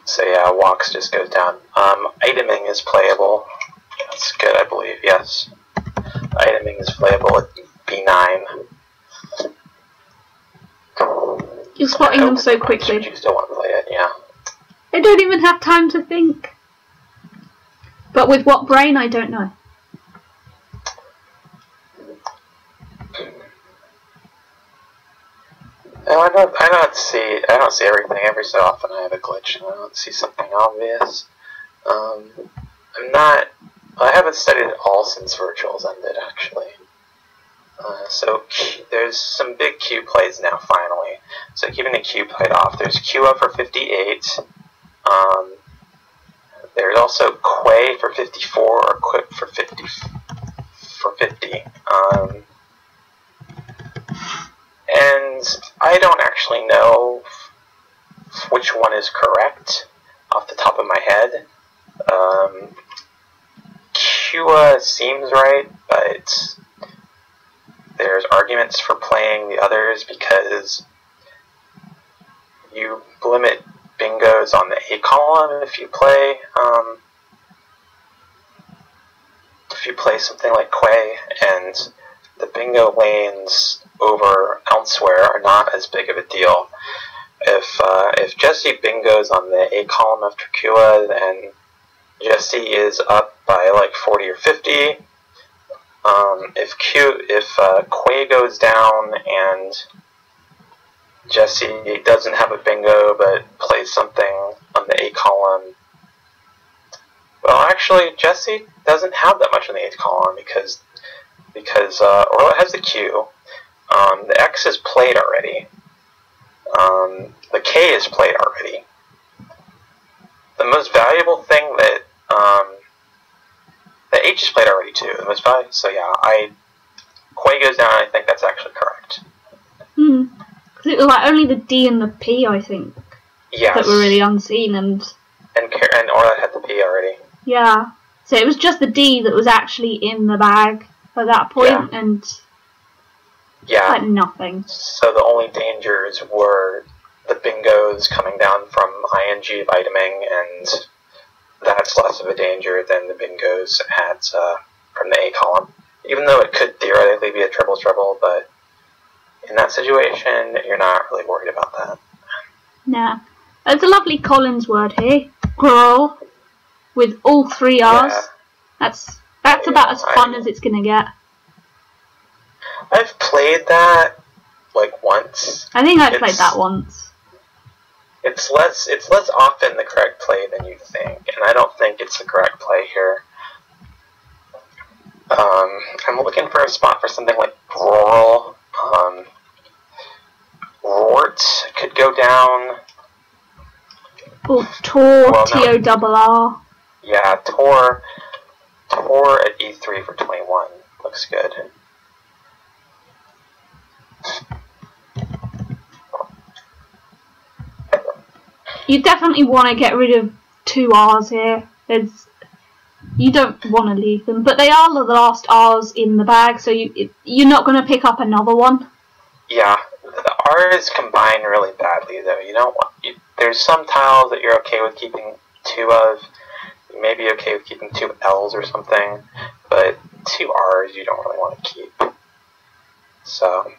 So yeah, walks just goes down. Iteming is playable. That's good, I believe, yes. Iteming is playable at B9. You're spotting them so quickly. You still want to play it, yeah. They don't even have time to think. But with what brain, I don't know. No, I don't see everything. Every so often I have a glitch and I don't see something obvious. I haven't studied it all since Virtuals ended, actually. So there's some big Q plays now, finally. So keeping the Q played off. There's Q up for 58. There's also Quay for 54 or Quip for 50. And I don't actually know which one is correct off the top of my head. Qwa seems right, but there's arguments for playing the others because you limit bingos on the A column if you play something like Qwe, and the bingo lanes over elsewhere are not as big of a deal. If Jesse bingos on the A column after Qwa, then Jesse is up by like 40 or 50. If Qwe goes down and Jesse doesn't have a bingo but plays something on the A column, well, actually, Jesse doesn't have that much on the 8th column because Orla has the Q. The X is played already. The K is played already. The most valuable thing that the H is played already too. The most valuable. So yeah, Qwe goes down. I think that's actually correct. Because it was like only the D and the P, I think, yes, that were really unseen, and Orla had the P already. Yeah, so it was just the D that was actually in the bag at that point, and like nothing. So the only dangers were the bingos coming down from ING vitaming, and that's less of a danger than the bingos from the A column. Even though it could theoretically be a triple, but in that situation, you're not really worried about that. Nah. There's a lovely Collins word here, girl, with all 3 R's. Yeah. That's about as fun as it's gonna get. I've played that like once. I think I played that once. It's less often the correct play than you think, and I don't think it's the correct play here. I'm looking for a spot for something like rural. Rort could go down. Or Tor, well, T-O-R-R. Yeah, Tor at E3 for 21 looks good. You definitely want to get rid of 2 R's here. You don't want to leave them, but they are the last R's in the bag, so you're not going to pick up another one. Yeah, the R's combine really badly, though. You don't want. There's some tiles that you're okay with keeping 2 of. You may be okay with keeping 2 L's or something, but 2 R's you don't really want to keep. So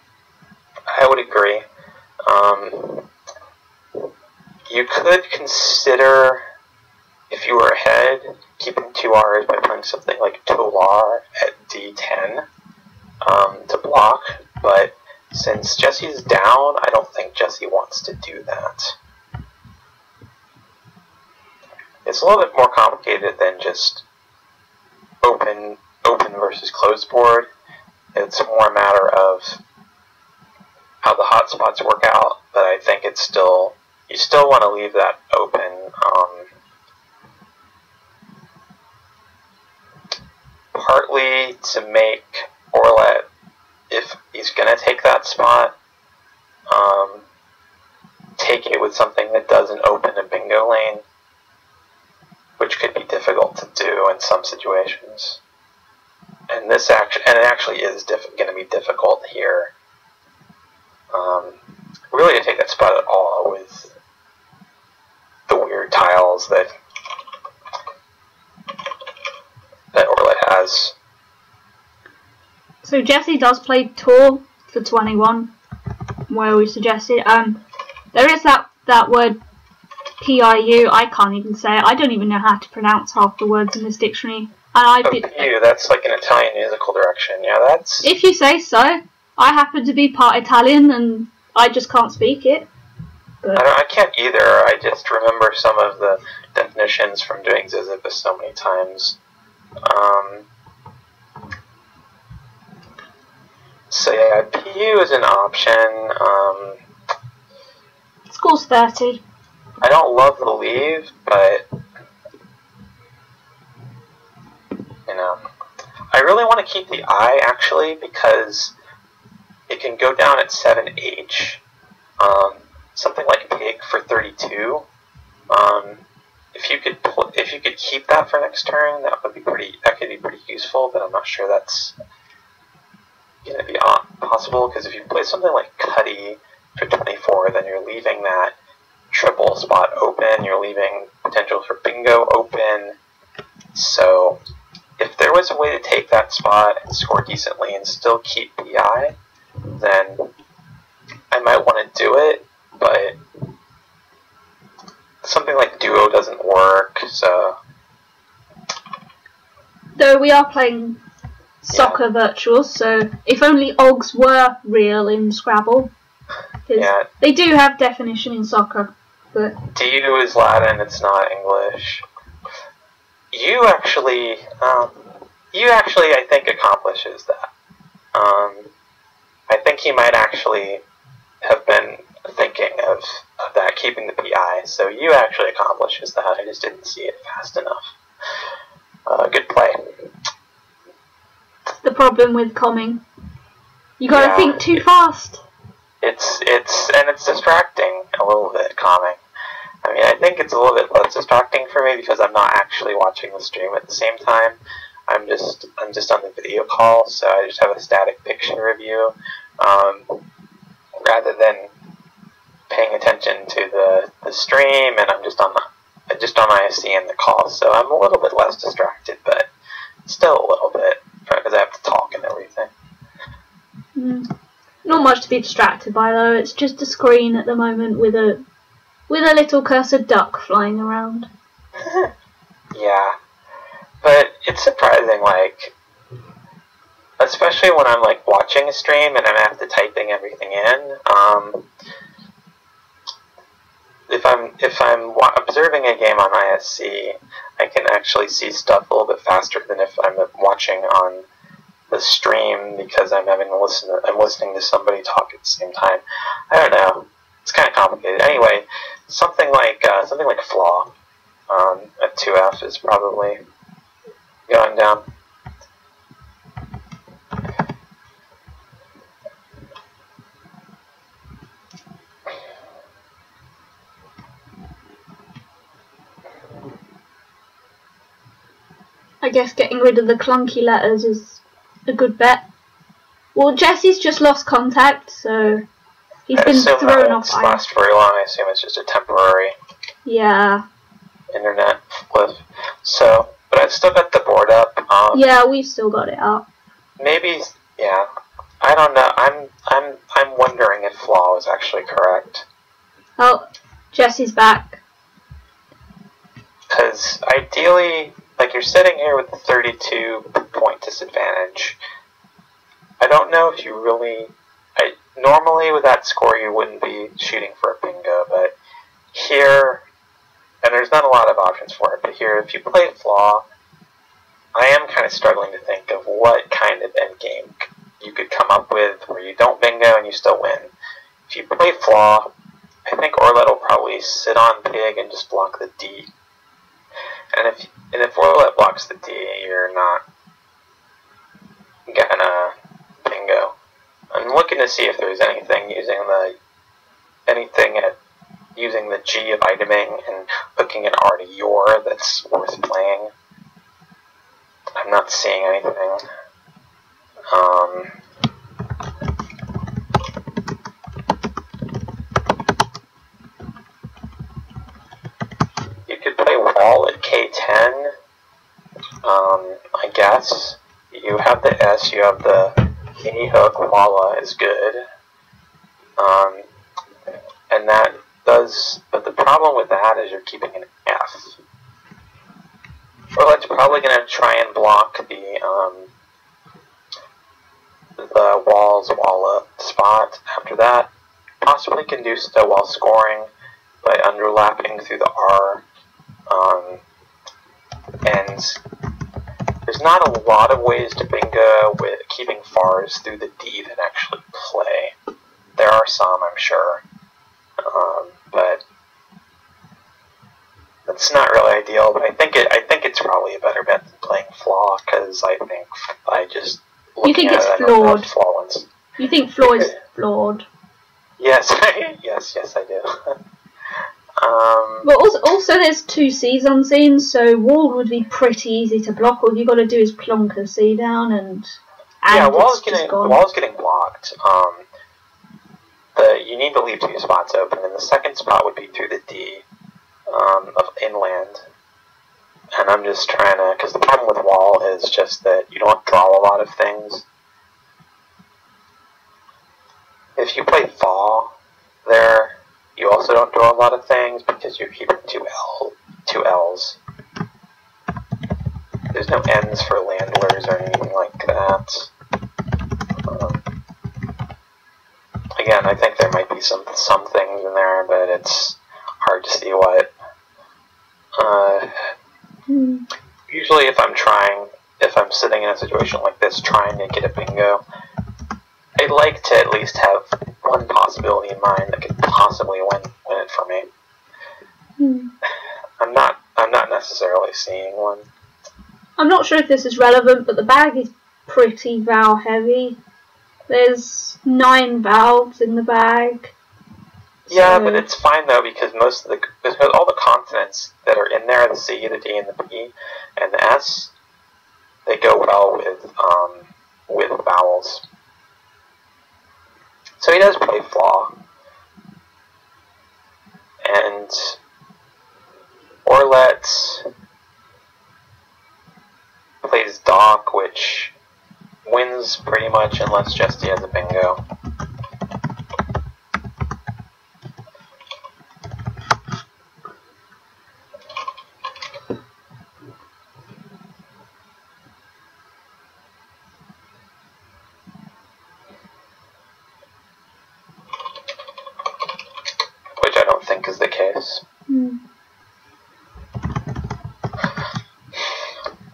I would agree. You could consider, if you were ahead, keeping 2 R's by playing something like Tolar at D10 to block, but since Jesse's down, I don't think Jesse wants to do that. It's a little bit more complicated than just open versus closed board. It's more a matter of how the hotspots work out, but I think it's still, you still want to leave that open. Partly to make Orlet, if he's going to take that spot, take it with something that doesn't open a bingo lane, which could be difficult to do in some situations. And it actually is going to be difficult here. Really to take that spot at all with the weird tiles that Orlet has. So Jesse does play Tor for 21, where we suggested. There is that word PIU. I can't even say it. I don't even know how to pronounce half the words in this dictionary. And PIU, that's like an Italian musical direction. Yeah, that's. If you say so. I happen to be part Italian, and I just can't speak it. But I can't either. I just remember some of the definitions from doing Sisyphus so many times. So yeah, PU is an option. Score's 30. I don't love the leave, but you know, I really want to keep the I actually because it can go down at 7H. Something like pig for 32. If you could keep that for next turn, that could be pretty useful. But I'm not sure that's gonna be possible, because if you play something like Cuddy for 24, then you're leaving that triple spot open. You're leaving potential for bingo open. So if there was a way to take that spot and score decently and still keep PI, then I might want to do it, but something like duo doesn't work, so... Though we are playing soccer virtual, so if only OGs were real in Scrabble. Yeah. They do have definition in soccer, but... Du is Latin, it's not English. You actually, I think, accomplishes that. I think he might actually have been thinking of that, keeping the PI, so you actually accomplishes that. I just didn't see it fast enough. Good play. The problem with comming. You gotta think too fast. It's distracting a little bit, comming. I mean, I think it's a little bit less distracting for me because I'm not actually watching the stream at the same time. I'm just on the video call, so I just have a static picture of you, rather than paying attention to the stream, and I'm just on ISC in the call, so I'm a little bit less distracted, but still a little bit, because I have to talk and everything. Not much to be distracted by, though. It's just a screen at the moment with a little cursor duck flying around. Yeah, but it's surprising, like, especially when I'm like watching a stream and I'm after typing everything in. If I'm observing a game on ISC, I can actually see stuff a little bit faster than if I'm watching on the stream, because I'm listening to somebody talk at the same time. I don't know. It's kind of complicated. Anyway, something like Flaw at 2F is probably going down. I guess getting rid of the clunky letters is a good bet. Well, Jesse's just lost contact, so he's been thrown off. It last very long. I assume it's just a temporary internet flip. So, but I've still got the board up. Yeah, we've still got it up. Maybe, yeah. I don't know. I'm wondering if Flaw is actually correct. Oh, Jesse's back. Because ideally, like, you're sitting here with a 32-point disadvantage. I don't know if you really... normally with that score you wouldn't be shooting for a bingo, but here, and there's not a lot of options for it, but here, if you play Flaw, I am kind of struggling to think of what kind of endgame you could come up with where you don't bingo and you still win. If you play Flaw, I think Orlet will probably sit on Pig and just block the D. And if Orlet blocks the D, you're not gonna bingo. I'm looking to see if there's anything using the G of iteming and hooking an R to your that's worth playing. I'm not seeing anything. You could play Wall at K10. I guess. You have the S, you have the A hook, Walla is good. And that does, but the problem with that is you're keeping an F. Orlet's probably going to try and block the Wall's Walla spot after that. Possibly can do so while scoring by underlapping through the R. And there's not a lot of ways to bingo with keeping fars through the D that actually play. There are some, I'm sure, but that's not really ideal. But I think it's probably a better bet than playing Flaw, because I think you think it's flawed. You think Flaw is flawed. Yes, yes, I do. Well, also there's 2 C's on scene, so wall would be pretty easy to block. All you got to do is plonk a C down, and yeah, wall's getting blocked. You need to leave 2 spots open, and the second spot would be through the D of inland. And I'm just trying to, because the problem with wall is just that you don't draw a lot of things. If you play fall there, you also don't draw a lot of things because you're keeping 2 L's. There's no N's for landlers or anything like that. Again, I think there might be some things in there, but it's hard to see what. Usually if I'm sitting in a situation like this trying to get a bingo, I'd like to at least have one possibility in mind that could possibly win it for me. I'm not necessarily seeing one. I'm not sure if this is relevant, but the bag is pretty vowel heavy. There's 9 vowels in the bag. Yeah, but it's fine though because because all the consonants that are in there, the C, the D, and the P, and the S, they go well with vowels. So he does play flaw, and Orlet plays Dock, which wins pretty much unless Jesse has a bingo. Which I don't think is the case.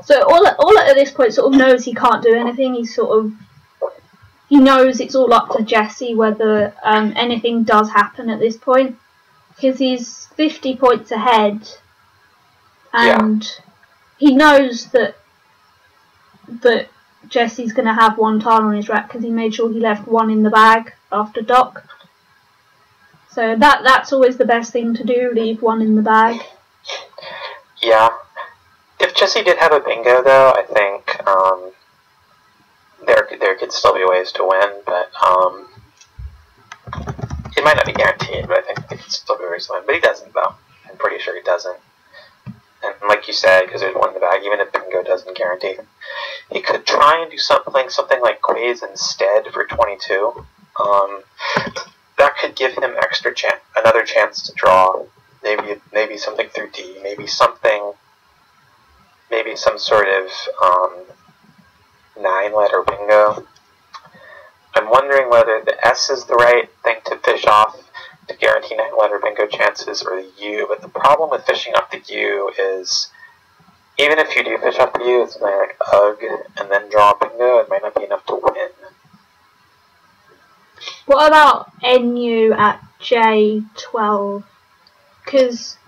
So all at this point sort of knows he can't do anything. He knows it's all up to Jesse whether anything does happen at this point, because he's 50 points ahead, and he knows that Jesse's going to have 1 tile on his rack because he made sure he left 1 in the bag after Dock. So that's always the best thing to do, leave 1 in the bag. Yeah. If Jesse did have a bingo, though, I think there could still be ways to win, but it might not be guaranteed, but I think it could still be ways to win. But he doesn't, though. I'm pretty sure he doesn't. And like you said, because there's 1 in the bag, even if bingo doesn't guarantee, he could try and do something like Quiz instead for 22. That could give him another chance to draw. Maybe something through D. Maybe some sort of 9-letter bingo. I'm wondering whether the S is the right thing to fish off to guarantee 9-letter bingo chances, or the U. But the problem with fishing off the U is, even if you do fish off the U, it's something like UG and then draw a bingo, it might not be enough to win. What about NU at J12? Because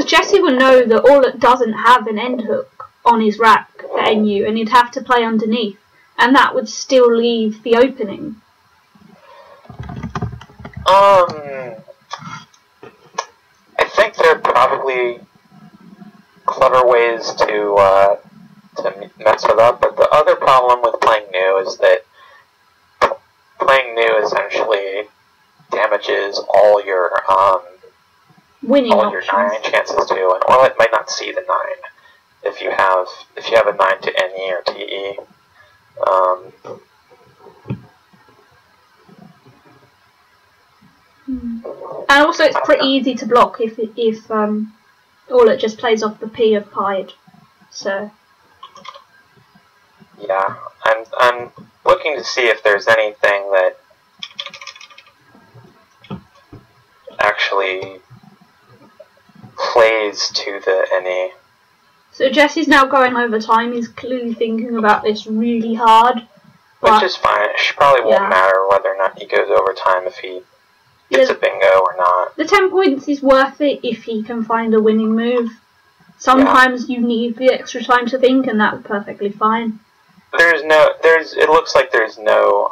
Jesse will know that Orlet doesn't have an end hook on his rack for NU, and he'd have to play underneath, and that would still leave the opening. I think there are probably clever ways to mess it up, but the other problem with playing new is that playing new essentially damages all your winning all options. your 9 chances too, and Orlet might not see the 9 if you have a 9 to NE or TE. And also it's pretty easy to block if Orlet just plays off the P of Pied. So yeah, I'm looking to see if there's anything that actually plays to the NE. So Jesse's now going over time. He's clearly thinking about this really hard. Which is fine. It probably won't matter whether or not he goes over time if he gets a bingo or not. The 10 points is worth it if he can find a winning move. Sometimes you need the extra time to think, and that's perfectly fine. It looks like there's no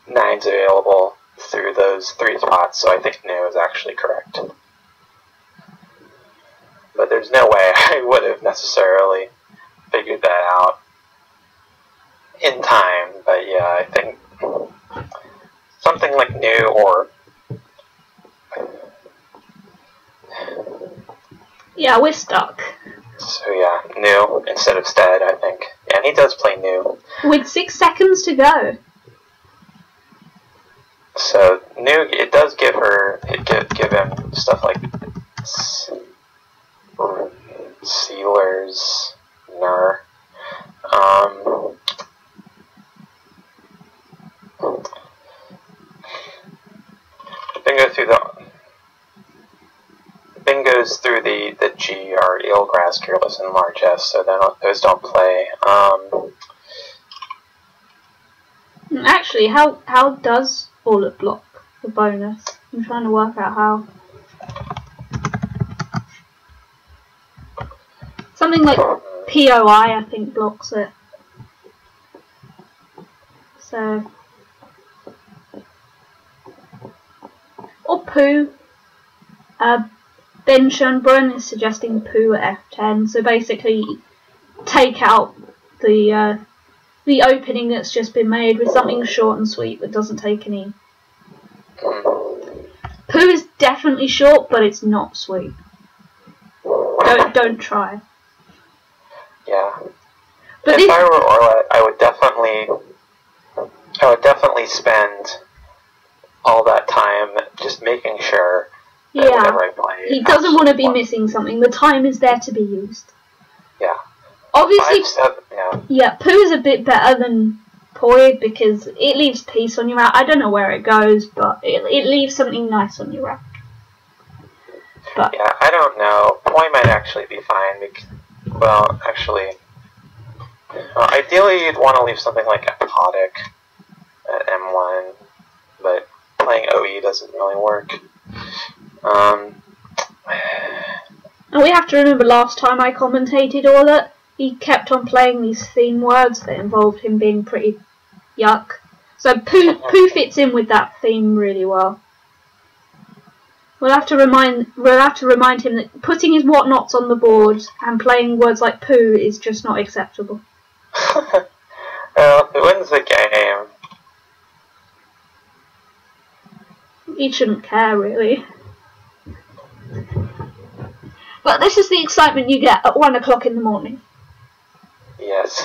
9s available through those 3 spots, so I think new is actually correct. But there's no way I would have necessarily figured that out in time, but yeah, I think something like new or... Yeah, we're stuck. So yeah, new instead of stead, I think. Yeah, and he does play new. With 6 seconds to go. So new, it does give him stuff like sealers, ner. Bingoes through the G are eelgrass, careless, and largesse, so those don't play. Actually, how does all it block the bonus? I'm trying to work out how. Something like POI, I think, blocks it. So, or poo. Ben Schoenbrunn is suggesting poo at F10. So basically, take out the opening that's just been made with something short and sweet that doesn't take any. Poo is definitely short, but it's not sweet. Don't try. Yeah. But if I were Orla, I would definitely spend all that time just making sure that whatever I play. He doesn't want to be missing something. The time is there to be used. Yeah. Obviously, 5, 7, yeah, poo is a bit better than poi because it leaves peace on your rack. I don't know where it goes, but it leaves something nice on your rack. But yeah, I don't know. Poi might actually be fine. Because, well, actually, ideally you'd want to leave something like apodic at M1, but playing OE doesn't really work. And we have to remember last time I commentated all that, he kept on playing these theme words that involved him being pretty yuck. So poo fits in with that theme really well. We'll have to remind him that putting his whatnots on the board and playing words like poo is just not acceptable. Well, if it wins the game, he shouldn't care really. But this is the excitement you get at 1 o'clock in the morning. Yes.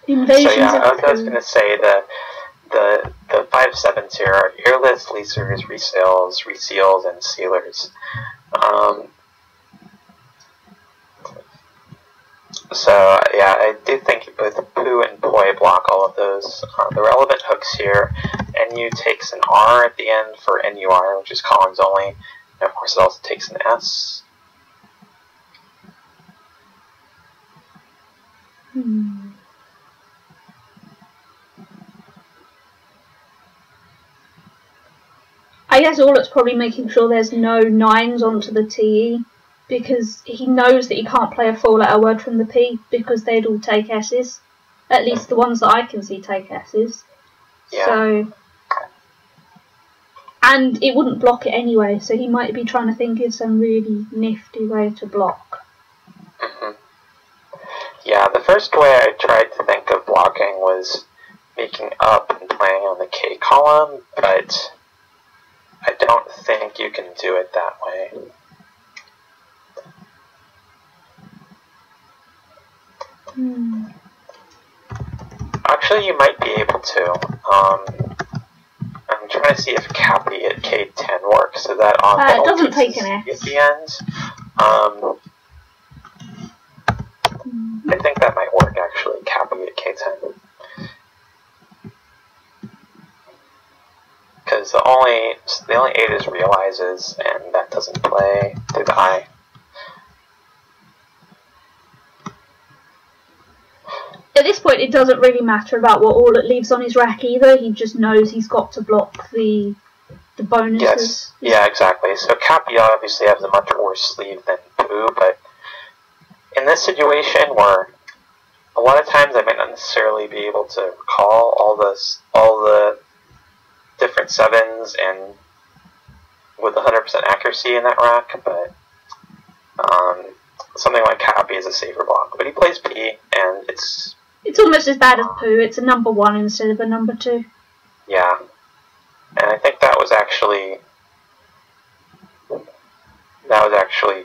Invasions so yeah, of I was going to say that the 5/7s here are earless, leasers, resales, reseals, and sealers. So yeah, I do think both poo and poi block all of those. The relevant hooks here, NU takes an R at the end for NUR, which is columns only. And of course, it also takes an S. I guess Orlut's probably making sure there's no 9s onto the TE, because he knows that he can't play a 4-letter word from the P, because they'd all take S's. At least the ones that I can see take S's. Yeah. So, and it wouldn't block it anyway, so he might be trying to think of some really nifty way to block. Yeah, the first way I tried to think of blocking was making up and playing on the K column, but I don't think you can do it that way. Actually, you might be able to. I'm trying to see if Cappy at K10 works, so that on it doesn't take an S at the end. I think that might work actually, Cappy at K10. Because the only 8 is realizes, and that doesn't play through the I. At this point, it doesn't really matter about what Orlut leaves on his rack either. He just knows he's got to block the bonuses. Yes, yeah, exactly. So Cappy obviously has a much worse sleeve than Pooh, but in this situation where a lot of times I might not necessarily be able to recall all the different sevens and with 100% accuracy in that rock, but something like Happy is a safer block. But he plays P, and it's almost as bad as Pooh. It's a number 1 instead of a number 2. Yeah, and I think that was actually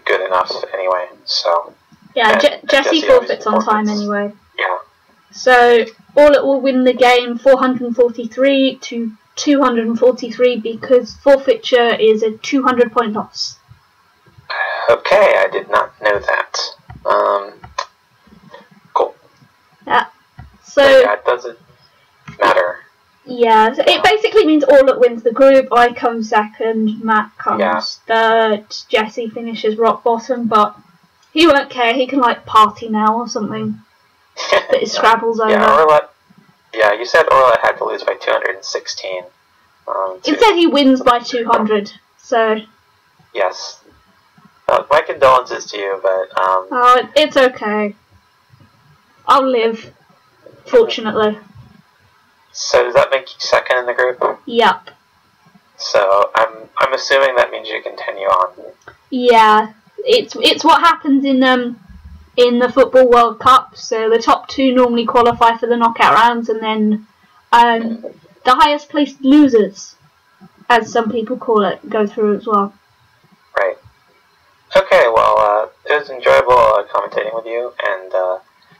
good enough anyway. So yeah, Jesse forfeits on time anyway. Yeah. So Orlet will win the game 443 to 243 because forfeiture is a 200-point loss. Okay, I did not know that. Cool. Yeah. So yeah, it doesn't matter. Yeah, so it basically means Orlet wins the group. I come second, Matt comes third, Jesse finishes rock bottom, but he won't care. He can like party now or something. But his Scrabble's over. Yeah, you said Orlet had to lose by 216. It said he wins by 200, so... Yes. My condolences to you, but... Oh, it's okay. I'll live, fortunately. So does that make you second in the group? Yep. So I'm assuming that means you continue on. Yeah, it's what happens in the Football World Cup. So the top 2 normally qualify for the knockout rounds, and then the highest placed losers, as some people call it, go through as well. Right. Okay, well, it was enjoyable commentating with you, and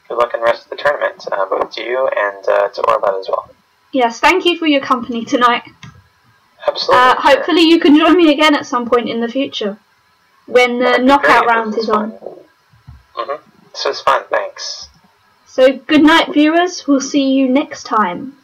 good luck in the rest of the tournament, both to you and to Orlet as well. Yes, thank you for your company tonight. Absolutely. Hopefully you can join me again at some point in the future, when the knockout round is on. This was fun, thanks. So good night, viewers. We'll see you next time.